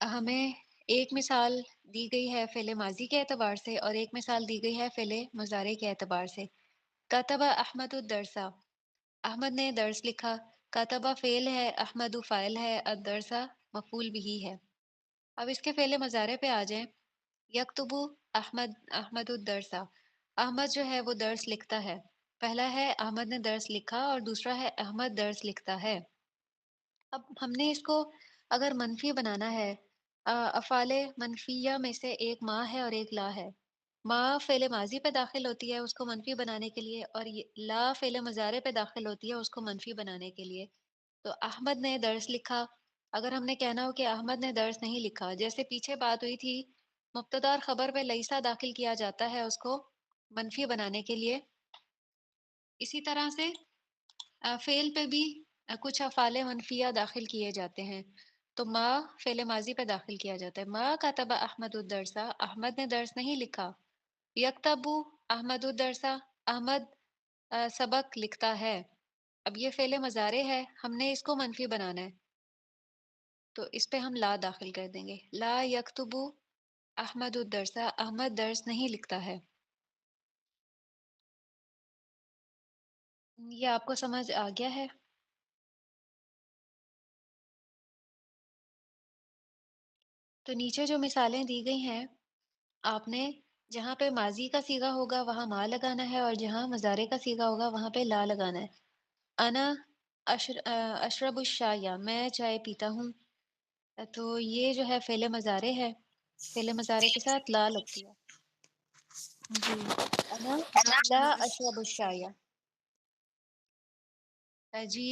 ہمیں ایک مثال دی گئی ہے فعل ماضی کے اعتبار سے اور ایک مثال دی گئی ہے فعل مضارع کے اعتبار سے۔ کتب احمد الدرسہ، احمد نے درس لکھا۔ کتبہ فعل ہے، احمد فاعل ہے، الدرسہ مفعول بھی ہے۔ اب اس کے فعل مضارع پہ آ جائیں۔ یکتبو احمد الدرسہ، احمد جو ہے وہ درس لکھتا ہے۔ پہلا ہے احمد نے درس لکھا اور دوسرا ہے احمد درس لکھتا ہے۔ اب ہم نے اس کو اگر منفی بنانا ہے، افعال منفیہ میں سے ایک ما ہے اور ایک لا ہے۔ ما فعل ماضی پہ داخل ہوتی ہے اس کو منفی بنانے کے لیے، اور لا فعل مضارع پہ داخل ہوتی ہے اس کو منفی بنانے کے لیے۔ تو احمد نے درس لکھا، اگر ہم نے کہنا ہو کہ احمد نے درس نہیں لکھا، جیسے پیچھے بات ہوئی تھی، مبتدا اور خبر پہ لیسا داخل کیا جاتا ہے اس کو منفی بنانے کے لیے، اسی طرح سے فعل پہ بھی کچھ افعال منفیہ داخل کیے جاتے ہیں۔ تو ما فعل ماضی پہ داخل کیا جاتا ہے۔ ما کتب احمد الدرسہ، احمد نے درس نہیں لکھا۔ یکتبو احمد الدرسہ، احمد سبق لکھتا ہے۔ اب یہ فعل مضارع ہے، ہم نے اس کو منفی بنانا ہے، تو اس پہ ہم لا داخل کر دیں گے۔ لا یکتبو احمد الدرسہ، احمد درس نہیں لکھتا ہے۔ یہ آپ کو سمجھ آ گیا ہے؟ تو نیچے جو مثالیں دی گئی ہیں، آپ نے جہاں پہ ماضی کا صیغہ ہوگا وہاں ما لگانا ہے، اور جہاں مضارع کا صیغہ ہوگا وہاں پہ لا لگانا ہے۔ انا اشرب الشایا، میں چائے پیتا ہوں۔ تو یہ جو ہے فعل مضارع ہے، فعل مضارع کے ساتھ لا لگتی ہے۔ جی انا لا اشرب الشایا۔ جی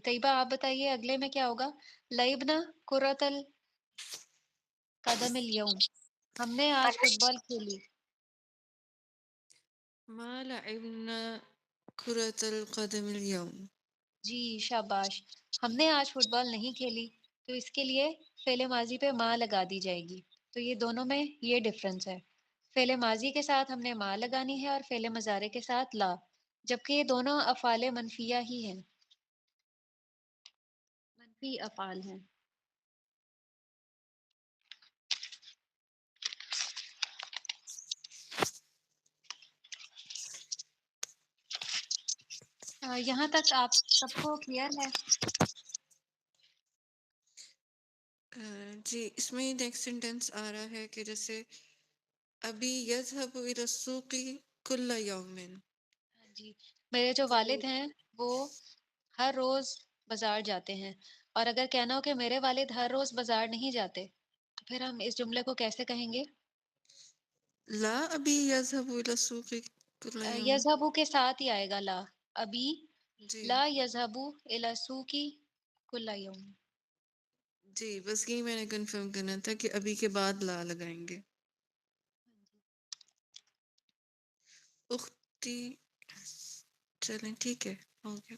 طیبہ آپ بتائیے اگلے میں کیا ہوگا؟ لعبنا کرۃ القدم اليوم، ہم نے آج فٹ بال کھیلی۔ ما لعبنا كرة القدم اليوم۔ جی شاباش، ہم نے آج فٹ بال نہیں کھیلی، تو اس کے لیے فعل ماضی پہ ما لگا دی جائے گی۔ تو یہ دونوں میں یہ ڈفرنس ہے، فعل ماضی کے ساتھ ہم نے ما لگانی ہے اور فعل مضارع کے ساتھ لا، جبکہ یہ دونوں افعال منفیہ ہی ہیں، منفی افعال ہیں۔ یہاں تک آپ سب کو کلیئر ہے؟ جی اس میں نیکسٹ سینٹینس آ رہا ہے کہ جیسے ابھی یذهب الى السوق كل يوم۔ جی میرے جو تو والد ہیں وہ ہر روز بازار جاتے ہیں، اور اگر کہنا ہو کہ میرے والد ہر روز بازار نہیں جاتے، تو پھر ہم اس جملے کو کیسے کہیں گے؟ لا ابھی یذهب الى السوق كل يوم۔ یذہبو کے ساتھ ہی آئے گا لا، ابھی جی لا یذہبو الی السوق کل یوم۔ جی بس یہی میں نے کنفرم کرنا تھا کہ ابھی کے بعد لا لگائیں گے۔ اختی، چلیں ٹھیک ہے، ہو گیا۔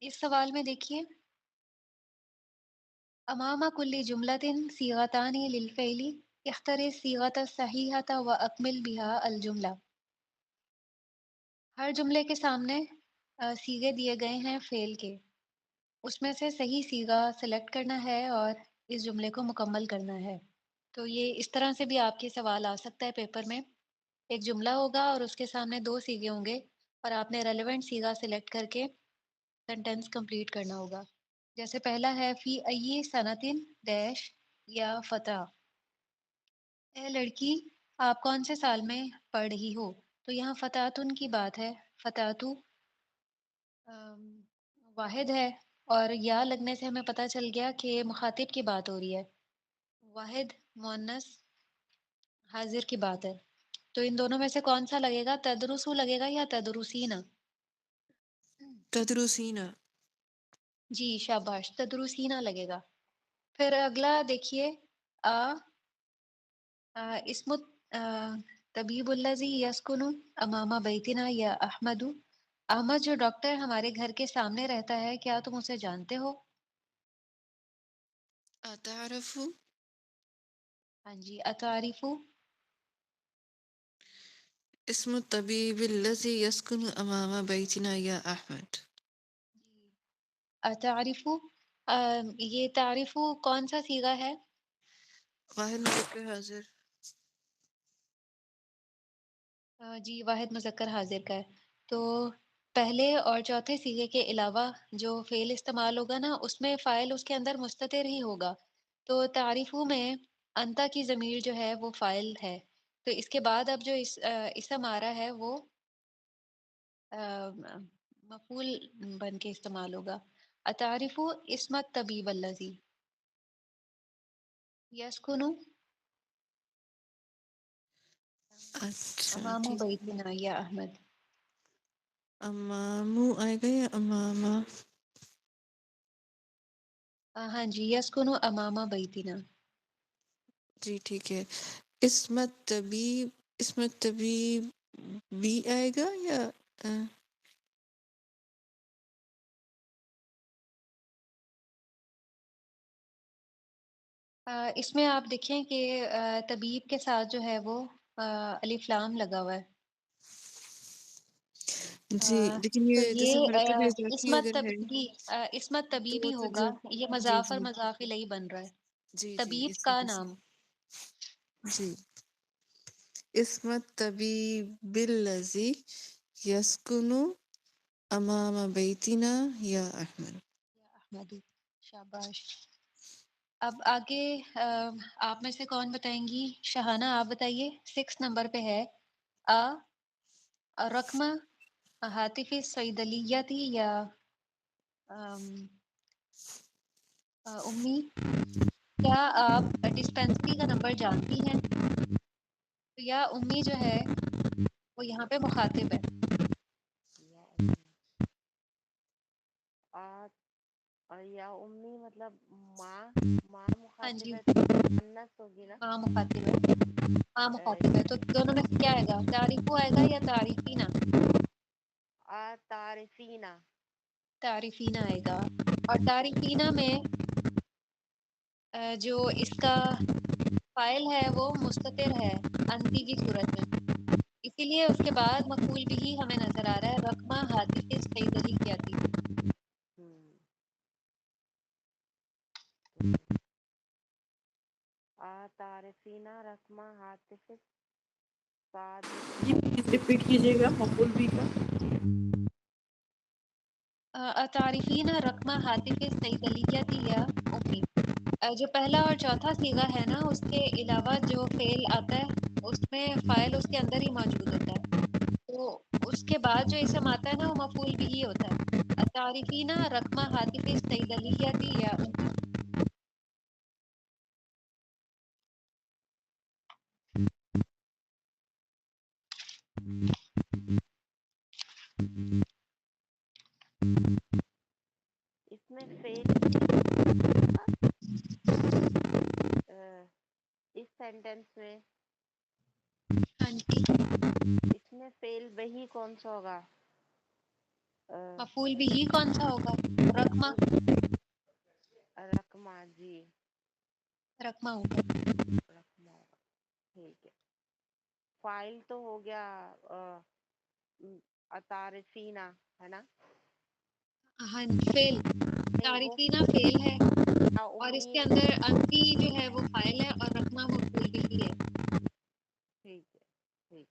اس سوال میں دیکھیے، امام کل جملۃ صیغتان للفعل اختر الصیغۃ الصحیحۃ واکمل بها الجملہ۔ ہر جملے کے سامنے صیغے دیے گئے ہیں فعل کے، اس میں سے صحیح صیغہ سلیکٹ کرنا ہے اور اس جملے کو مکمل کرنا ہے۔ تو یہ اس طرح سے بھی آپ کے سوال آ سکتا ہے پیپر میں، ایک جملہ ہوگا اور اس کے سامنے دو صیغے ہوں گے، اور آپ نے ریلیونٹ صیغہ سلیکٹ کر کے سینٹینس کمپلیٹ کرنا ہوگا۔ جیسے پہلا ہے فی ای سنتن ڈیش یا فتح، اے لڑکی آپ کون سے سال میں پڑھ رہی ہو؟ تو یہاں فتاتن کی بات ہے، فتاتو واحد ہے، اور یا لگنے سے ہمیں پتہ چل گیا کہ مخاطب کی بات ہو رہی ہے، واحد مؤنث حاضر کی بات ہے۔ تو ان دونوں میں سے کون سا لگے گا؟ تدرسو لگے گا یا تدرسینا؟ تدرسینا۔ جی شاباش، تدرسینا لگے گا۔ پھر اگلا دیکھیے، اسم طبیب الذی یسکن امام بیتنا یا احمد، احمد جو ڈاکٹر ہمارے گھر کے سامنے رہتا ہے، کیا تم اسے جانتے ہو؟ اتعرف ہاں جی، اتعارف؟ اسم الطبیب الذی یسکن امام بیتنا یا احمد. اتعارف، یہ تعریف کون سا صیغہ ہے؟ واحد مذکر حاضر. جی واحد مذکر حاضر کا ہے. تو پہلے اور چوتھے صیغے کے علاوہ جو فعل استعمال ہوگا نا، اس میں فاعل اس کے اندر مستتر ہی ہوگا. تو تعریفوں میں انتا کی ضمیر جو ہے وہ فاعل ہے. تو اس کے بعد اب جو اسم آ رہا ہے وہ مفعول بن کے استعمال ہوگا. اتعرف اسم الطبیب الذی یسکن اچھا امام ٹھیک ہے. بیتنا یا احمد؟ امامو آئے گا یا اماما؟ ہاں جی، یسکن امام بیتنا. جی ٹھیک ہے. اسم الطبیب بھی آئے گا یا اس میں آپ دیکھیں کہ طبیب کے ساتھ جو ہے وہ الف لام لگا ہوا ہے. جی لیکن تو یہ جیسے یہ حرکت اضافی عصمت اگر ہے طبیبی، عصمت تو طبیبی ہوگا. جو یہ جی مضاف اور جی مضاف الیہ بن رہا ہے. جی جی طبیب اس کا وجہ سے نام. جی. اسم الطبیب الذی یسکن امام بیتنا یا احمد. احمد، شاباش. اب آگے آپ میں سے کون بتائیں گی؟ شہانہ آپ بتائیے. 6 نمبر پہ ہے رقم ہاتف صیدلیتی یا امی، کیا آپ ڈسپینسری کا نمبر جانتی ہیں؟ تو یا امی جو ہے وہ یہاں پہ مخاطب ہے. یا امی، یا امی مطلب ماں. ماں ہاں مخاطب جی، ہے تو مؤنث ہوگی نا. ماں مخاطب ہے. ماں مخاطب ہے تو دونوں میں سے کیا آئے گا؟ تعریفو آئے گا یا تعریفینہ؟ تعریفینہ. تعریفینہ آئے گا. اور تعریفینہ میں جو اس کا فائل ہے وہ مستتر ہے انتی کی صورت میں، اسی لیے اس کے بعد مفعول بھی ہمیں نظر آ رہا ہے رقمہ ہاتف صیدلی کیا تھی. تعریفینہ رقمہ ہاتف جی پلیز ریپیٹ کیجیے گا مفعول بھی کا. تعریفینہ رقمہ ہاتف صیدلیتی یا امی. جو پہلا اور چوتھا صیغہ ہے نا، اس کے علاوہ جو فعل آتا ہے اس میں فاعل اس کے اندر ہی موجود ہوتا ہے. تو اس کے بعد جو اسم آتا ہے نا وہ مفعول بھی ہوتا ہے. تعریفینہ رقمہ ہاتف صیدلیتی یا امی. اس میں فعل اس سینٹینس میں ہاں جی، اس میں فعل وہی کون سا ہوگا؟ مفعول بھی کون سا ہوگا؟ رقمہ. رقمہ. جی رقمہ ہوگا. رقمہ ہوگا. ٹھیک ہے. فائل تو ہو گیا تعریفینہ ہے نا. ہاں جی، فعل. نہیں وہ تعریفینہ فعل ہے اور اس امی. کے اندر انتی جو ہے وہ فاعل ہے اور رقمہ مفعول بھی ہے. ٹھیک ہے. ٹھیک.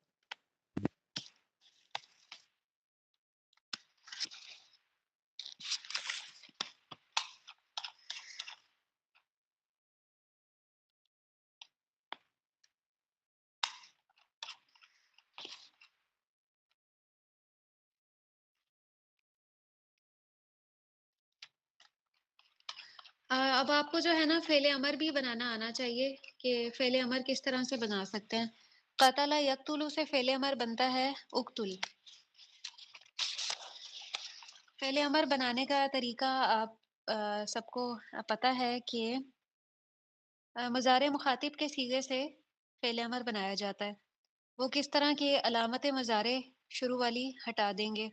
اب آپ کو جو ہے نا فعل امر بھی بنانا آنا چاہیے کہ فعل امر کس طرح سے بنا سکتے ہیں. قتل یقتل سے فعل امر بنتا ہے اقتل. فعل امر بنانے کا طریقہ آپ سب کو پتہ ہے کہ مضارع مخاطب کے صیغے سے فعل امر بنایا جاتا ہے. وہ کس طرح کی علامت مضارع شروع والی ہٹا دیں گے.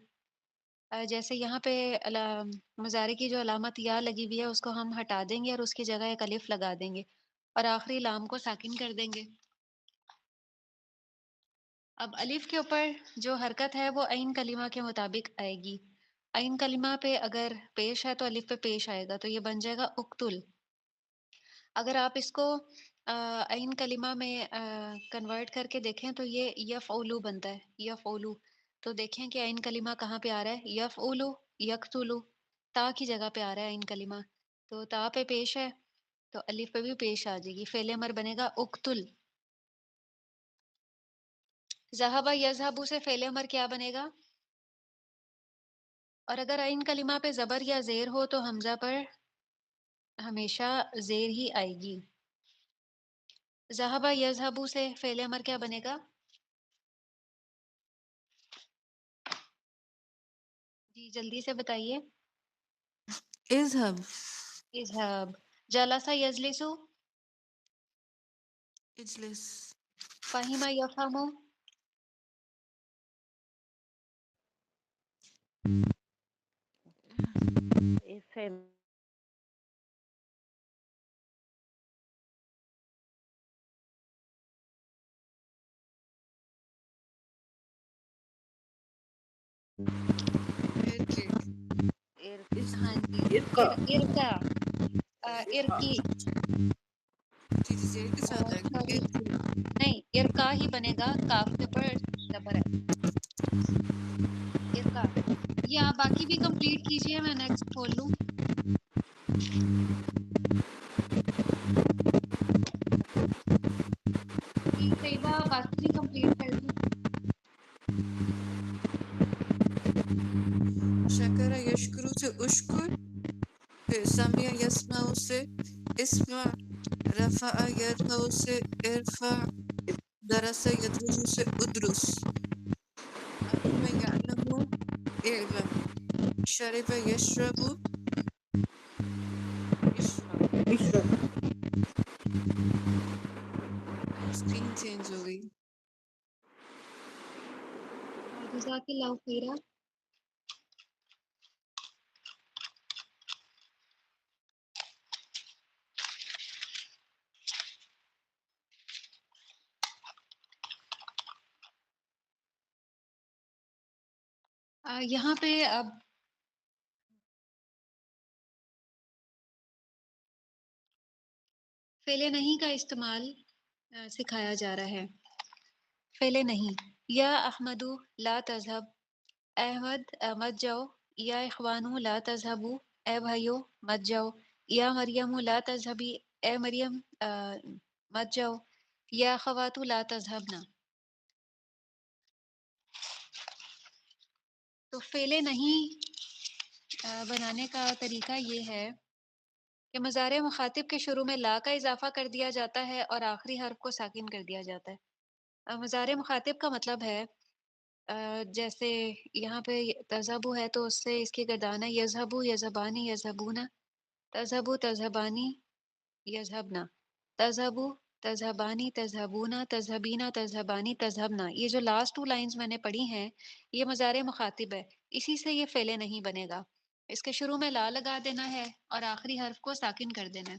جیسے یہاں پہ مضارع کی جو علامت یا لگی ہوئی ہے اس کو ہم ہٹا دیں گے اور اس کی جگہ ایک الف لگا دیں گے اور آخری لام کو ساکن کر دیں گے. اب الف کے اوپر جو حرکت ہے وہ عین کلمہ کے مطابق آئے گی. عین کلمہ پہ اگر پیش ہے تو الف پہ پیش آئے گا، تو یہ بن جائے گا اقتل. اگر آپ اس کو عین کلمہ میں کنورٹ کر کے دیکھیں تو یہ یفعلو بنتا ہے، یفعلو. تو دیکھیں کہ عین کلمہ کہاں پہ آ رہا ہے، یفعلو، یقتلو، تا کی جگہ پہ آ رہا ہے عین کلمہ. تو تا پہ پیش ہے تو الف پہ بھی پیش آ جائے گی، فعل امر بنے گا اقتل. ذہب یذہبو سے فعل امر کیا بنے گا؟ اور اگر عین کلمہ پہ زبر یا زیر ہو تو حمزہ پر ہمیشہ زیر ہی آئے گی. ذہب یذہبو سے فعل امر کیا بنے گا؟ جی جلدی سے بتائیے. اذهب. اذهب. جلس یجلس. اجلس. فہم یفہم. افهم. ارکی. ارك. ہاں جی. ارقا ارکا. ارقا ارکی. جی جی زیر کے ساتھ آئے گا. سوری نہیں، ارکا ہی بنے گا، کاف کے اوپر زبر ہے. ارکا. یہ آپ باقی بھی کمپلیٹ کیجئے، میں نیکسٹ کھول لوں. جی طیبہ باقی بھی کمپلیٹ کر دوں. شکر یشکرو سے اشکر. پھر سمع یسمع سے اسمع. رفع یرفع سے ارفع. درس یدرس سے ادرس. علم یعلم اعلم. شرب یشرب اشرب. اشرب. اسکرین چینج ہو گئی. جزاک اللہ خیرہ. یہاں پہ اب فعل نہیں کا استعمال سکھایا جا رہا ہے. فعل نہیں. یا احمدو لا تذهب. احمد مت جاؤ. یا اخوانو لا تذهبو. اے بھائیو مت جاؤ. یا مریم لا تذهبی. اے مریم مت جاؤ. یا اخواتو لا تذهبنا. تو فعل نہیں بنانے کا طریقہ یہ ہے کہ مضارع مخاطب کے شروع میں لا کا اضافہ کر دیا جاتا ہے اور آخری حرف کو ساکن کر دیا جاتا ہے. مضارع مخاطب کا مطلب ہے جیسے یہاں پہ تذہبو ہے تو اس سے اس کی گردان ہے یذہبو یذہبانی یذہبونا. تذہبو تذہبانی یذہبنا. تذہبو تذہبانی تذہبونا تذہبینا تذہبانی تذہبنا. یہ جو لاسٹ 2 لائنز میں نے پڑھی ہیں یہ مضارع مخاطب ہے، اسی سے یہ فعل نہیں بنے گا. اس کے شروع میں لا لگا دینا ہے اور آخری حرف کو ساکن کر دینا ہے.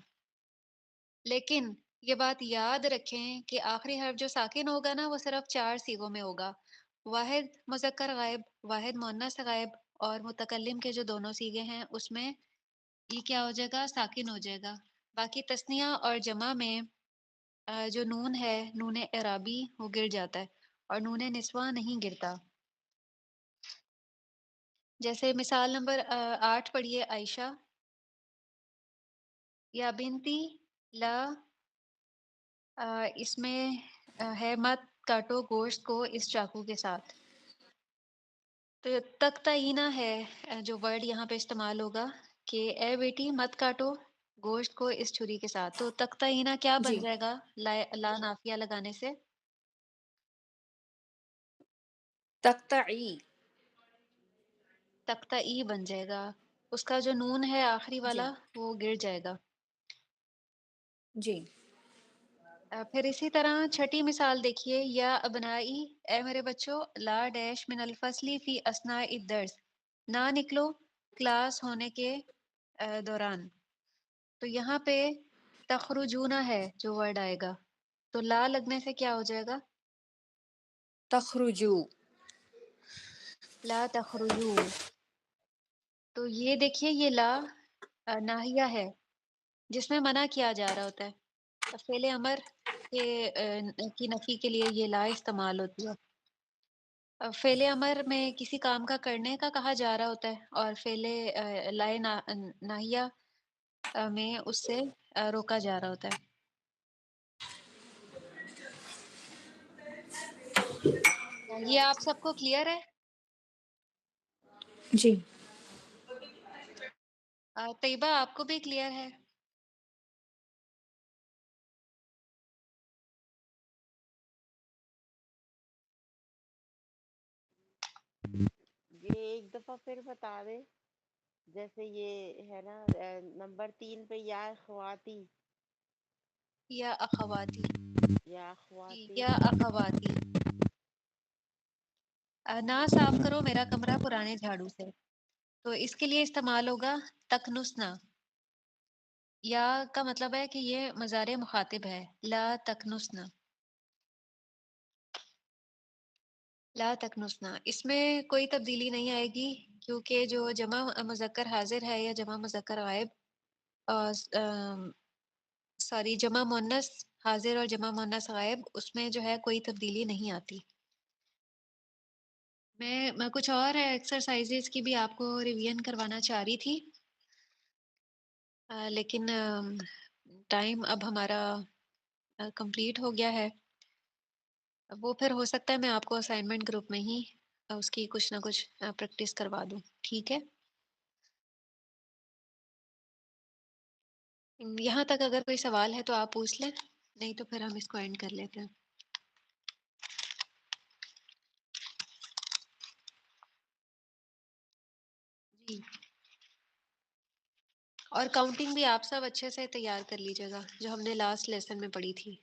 لیکن یہ بات یاد رکھیں کہ آخری حرف جو ساکن ہوگا نا وہ صرف 4 صیغوں میں ہوگا. واحد مذکر غائب، واحد مؤنث غائب اور متکلم کے جو دونوں صیغے ہیں اس میں یہ کیا ہو جائے گا، ساکن ہو جائے گا. باقی تثنیہ اور جمع میں جو نون ہے، نون اعرابی، وہ گر جاتا ہے اور نون نسواں نہیں گرتا. جیسے مثال نمبر 8 پڑھیے. عائشہ. یا بنتی لا اس میں ہے مت کاٹو گوشت کو اس چاقو کے ساتھ. تو تقطعینہ ہے جو ورڈ یہاں پہ استعمال ہوگا کہ اے بیٹی مت کاٹو گوشت کو اس چھری کے ساتھ. تو تقطعینہ کیا بن جی جائے گا لا نافیہ لگانے سے؟ تقطعی. تقطعی بن جائے گا. اس کا جو نون ہے آخری جی والا وہ گر جائے گا. جی پھر اسی طرح چھٹی مثال دیکھیے، یا ابنائی، اے میرے بچوں، لا ڈیش من الفصلی فی اسناء الدرس، نہ نکلو کلاس ہونے کے دوران. تو یہاں پہ تخرجون ہے جو ورڈ آئے گا، تو لا لگنے سے کیا ہو جائے گا؟ تخرجو. لا تخرجو. تو یہ دیکھیے، یہ لا ناہیہ ہے جس میں منع کیا جا رہا ہوتا ہے. فعل امر کی نفی کے لیے یہ لا استعمال ہوتی ہے. فعل امر میں کسی کام کا کرنے کا کہا جا رہا ہوتا ہے، اور فعل لائے ناہیہ میں اس سے روکا جا رہا ہوتا ہے. یہ آپ سب کو کلیئر ہے؟ جی. طیبہ آپ کو بھی کلیئر ہے؟ یہ ایک دفعہ پھر بتا دے، جیسے یہ ہے نا نمبر 3 پہ یا اخواتی. یا اخواتی. یا اخواتی. یا اخواتی. نہ صاف کرو میرا کمرہ پرانے جھاڑو سے، تو اس کے لیے استعمال ہوگا تکنسنا. یا کا مطلب ہے کہ یہ مضارع مخاطب ہے، لا تکنسنا. لا تکنسنا اس میں کوئی تبدیلی نہیں آئے گی، کیونکہ جو جمع مذکر حاضر ہے یا جمع مذکر غائب، سوری جمع مؤنث حاضر اور جمع مؤنث غائب، اس میں جو ہے کوئی تبدیلی نہیں آتی. میں کچھ اور ایکسرسائزز کی بھی آپ کو ریویژن کروانا چاہ رہی تھی، لیکن ٹائم اب ہمارا کمپلیٹ ہو گیا ہے. وہ پھر ہو سکتا ہے میں آپ کو اسائنمنٹ گروپ میں ہی اس کی کچھ نہ کچھ پریکٹس کروا دوں. ٹھیک ہے، یہاں تک اگر کوئی سوال ہے تو آپ پوچھ لیں، نہیں تو پھر ہم اس کو اینڈ کر لیتے ہیں. جی، اور کاؤنٹنگ بھی آپ سب اچھے سے تیار کر لیجیے گا جو ہم نے لاسٹ لیسن میں پڑھی تھی.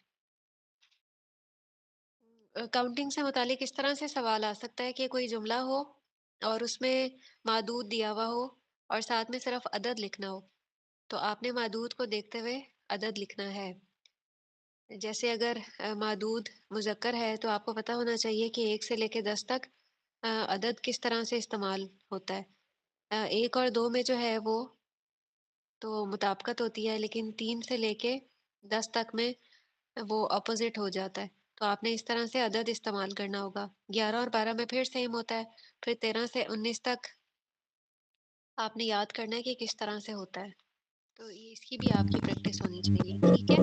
کاؤنٹنگ سے متعلق اس طرح سے سوال آ سکتا ہے کہ کوئی جملہ ہو اور اس میں معدود دیا ہوا ہو اور ساتھ میں صرف عدد لکھنا ہو، تو آپ نے معدود کو دیکھتے ہوئے عدد لکھنا ہے. جیسے اگر معدود مذکر ہے تو آپ کو پتہ ہونا چاہیے کہ 1 سے لے کے 10 تک عدد کس طرح سے استعمال ہوتا ہے. 1 اور 2 میں جو ہے وہ تو مطابقت ہوتی ہے، لیکن 3 سے لے کے 10 تک میں وہ اپوزٹ ہو جاتا ہے. تو آپ نے اس طرح سے عدد استعمال کرنا ہوگا. 11 اور 12 میں پھر سیم ہوتا ہے. پھر 13 سے 19 تک آپ نے یاد کرنا ہے کہ کس طرح سے ہوتا ہے. تو یہ اس کی بھی آپ کی پریکٹس ہونی چاہیے. ٹھیک ہے،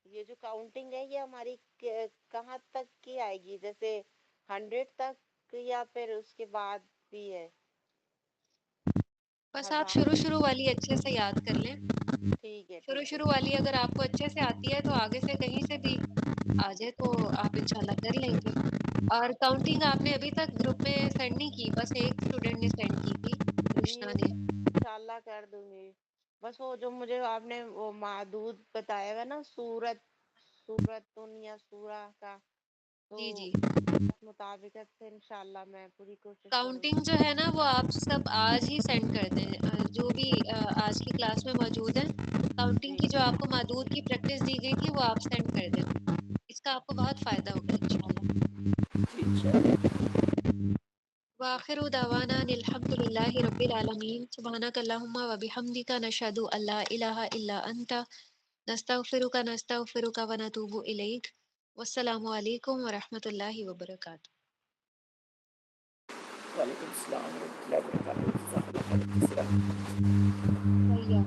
یہ جو کاؤنٹنگ ہے یہ ہماری کہاں تک کی آئے گی؟ جیسے 100 تک یا پھر اس کے بعد بھی ہے؟ بس آپ 1000. شروع والی اچھے سے یاد کر لیں. ٹھیک ہے شروع ٹھیک ہے. والی اگر آپ کو اچھے سے آتی ہے تو آگے سے کہیں سے بھی آ جائے تو آپ انشاءاللہ کر لیں گے. اور کاؤنٹنگ آپ نے ابھی تک گروپ میں سینڈ نہیں کی، بس ایک اسٹوڈنٹ نے سینڈ کی تھی، جی رشنا نے. انشاءاللہ کر دوں گی. بس وہ جو مجھے آپ نے وہ معدود بتایا ہوا نا، سورتن یا سورہ کا، تو جی جی، مطابقت سے انشاءاللہ میں پوری کوشش کروں کاؤنٹنگ گی. جو ہے نا وہ آپ سب آج ہی سینڈ کر دیں. جو بھی آج کی کلاس میں موجود ہیں، کاؤنٹنگ جی کی جو آپ کو معدود کی پریکٹس دی گئی تھی وہ آپ سینڈ کر دیں. اس کا آپ کو بہت فائدہ ہوگا انشاءاللہ. وآخر دعوانا ان الحمد للہ رب العالمین. سبحانک اللہم و بحمدک، نشہد ان لا الہ الا انت، نستغفرک ونتوب الیک. والسلام علیکم ورحمۃ اللہ وبرکاتہ. وعلیکم السلام ورحمۃ اللہ وبرکاتہ. صحیح ہے.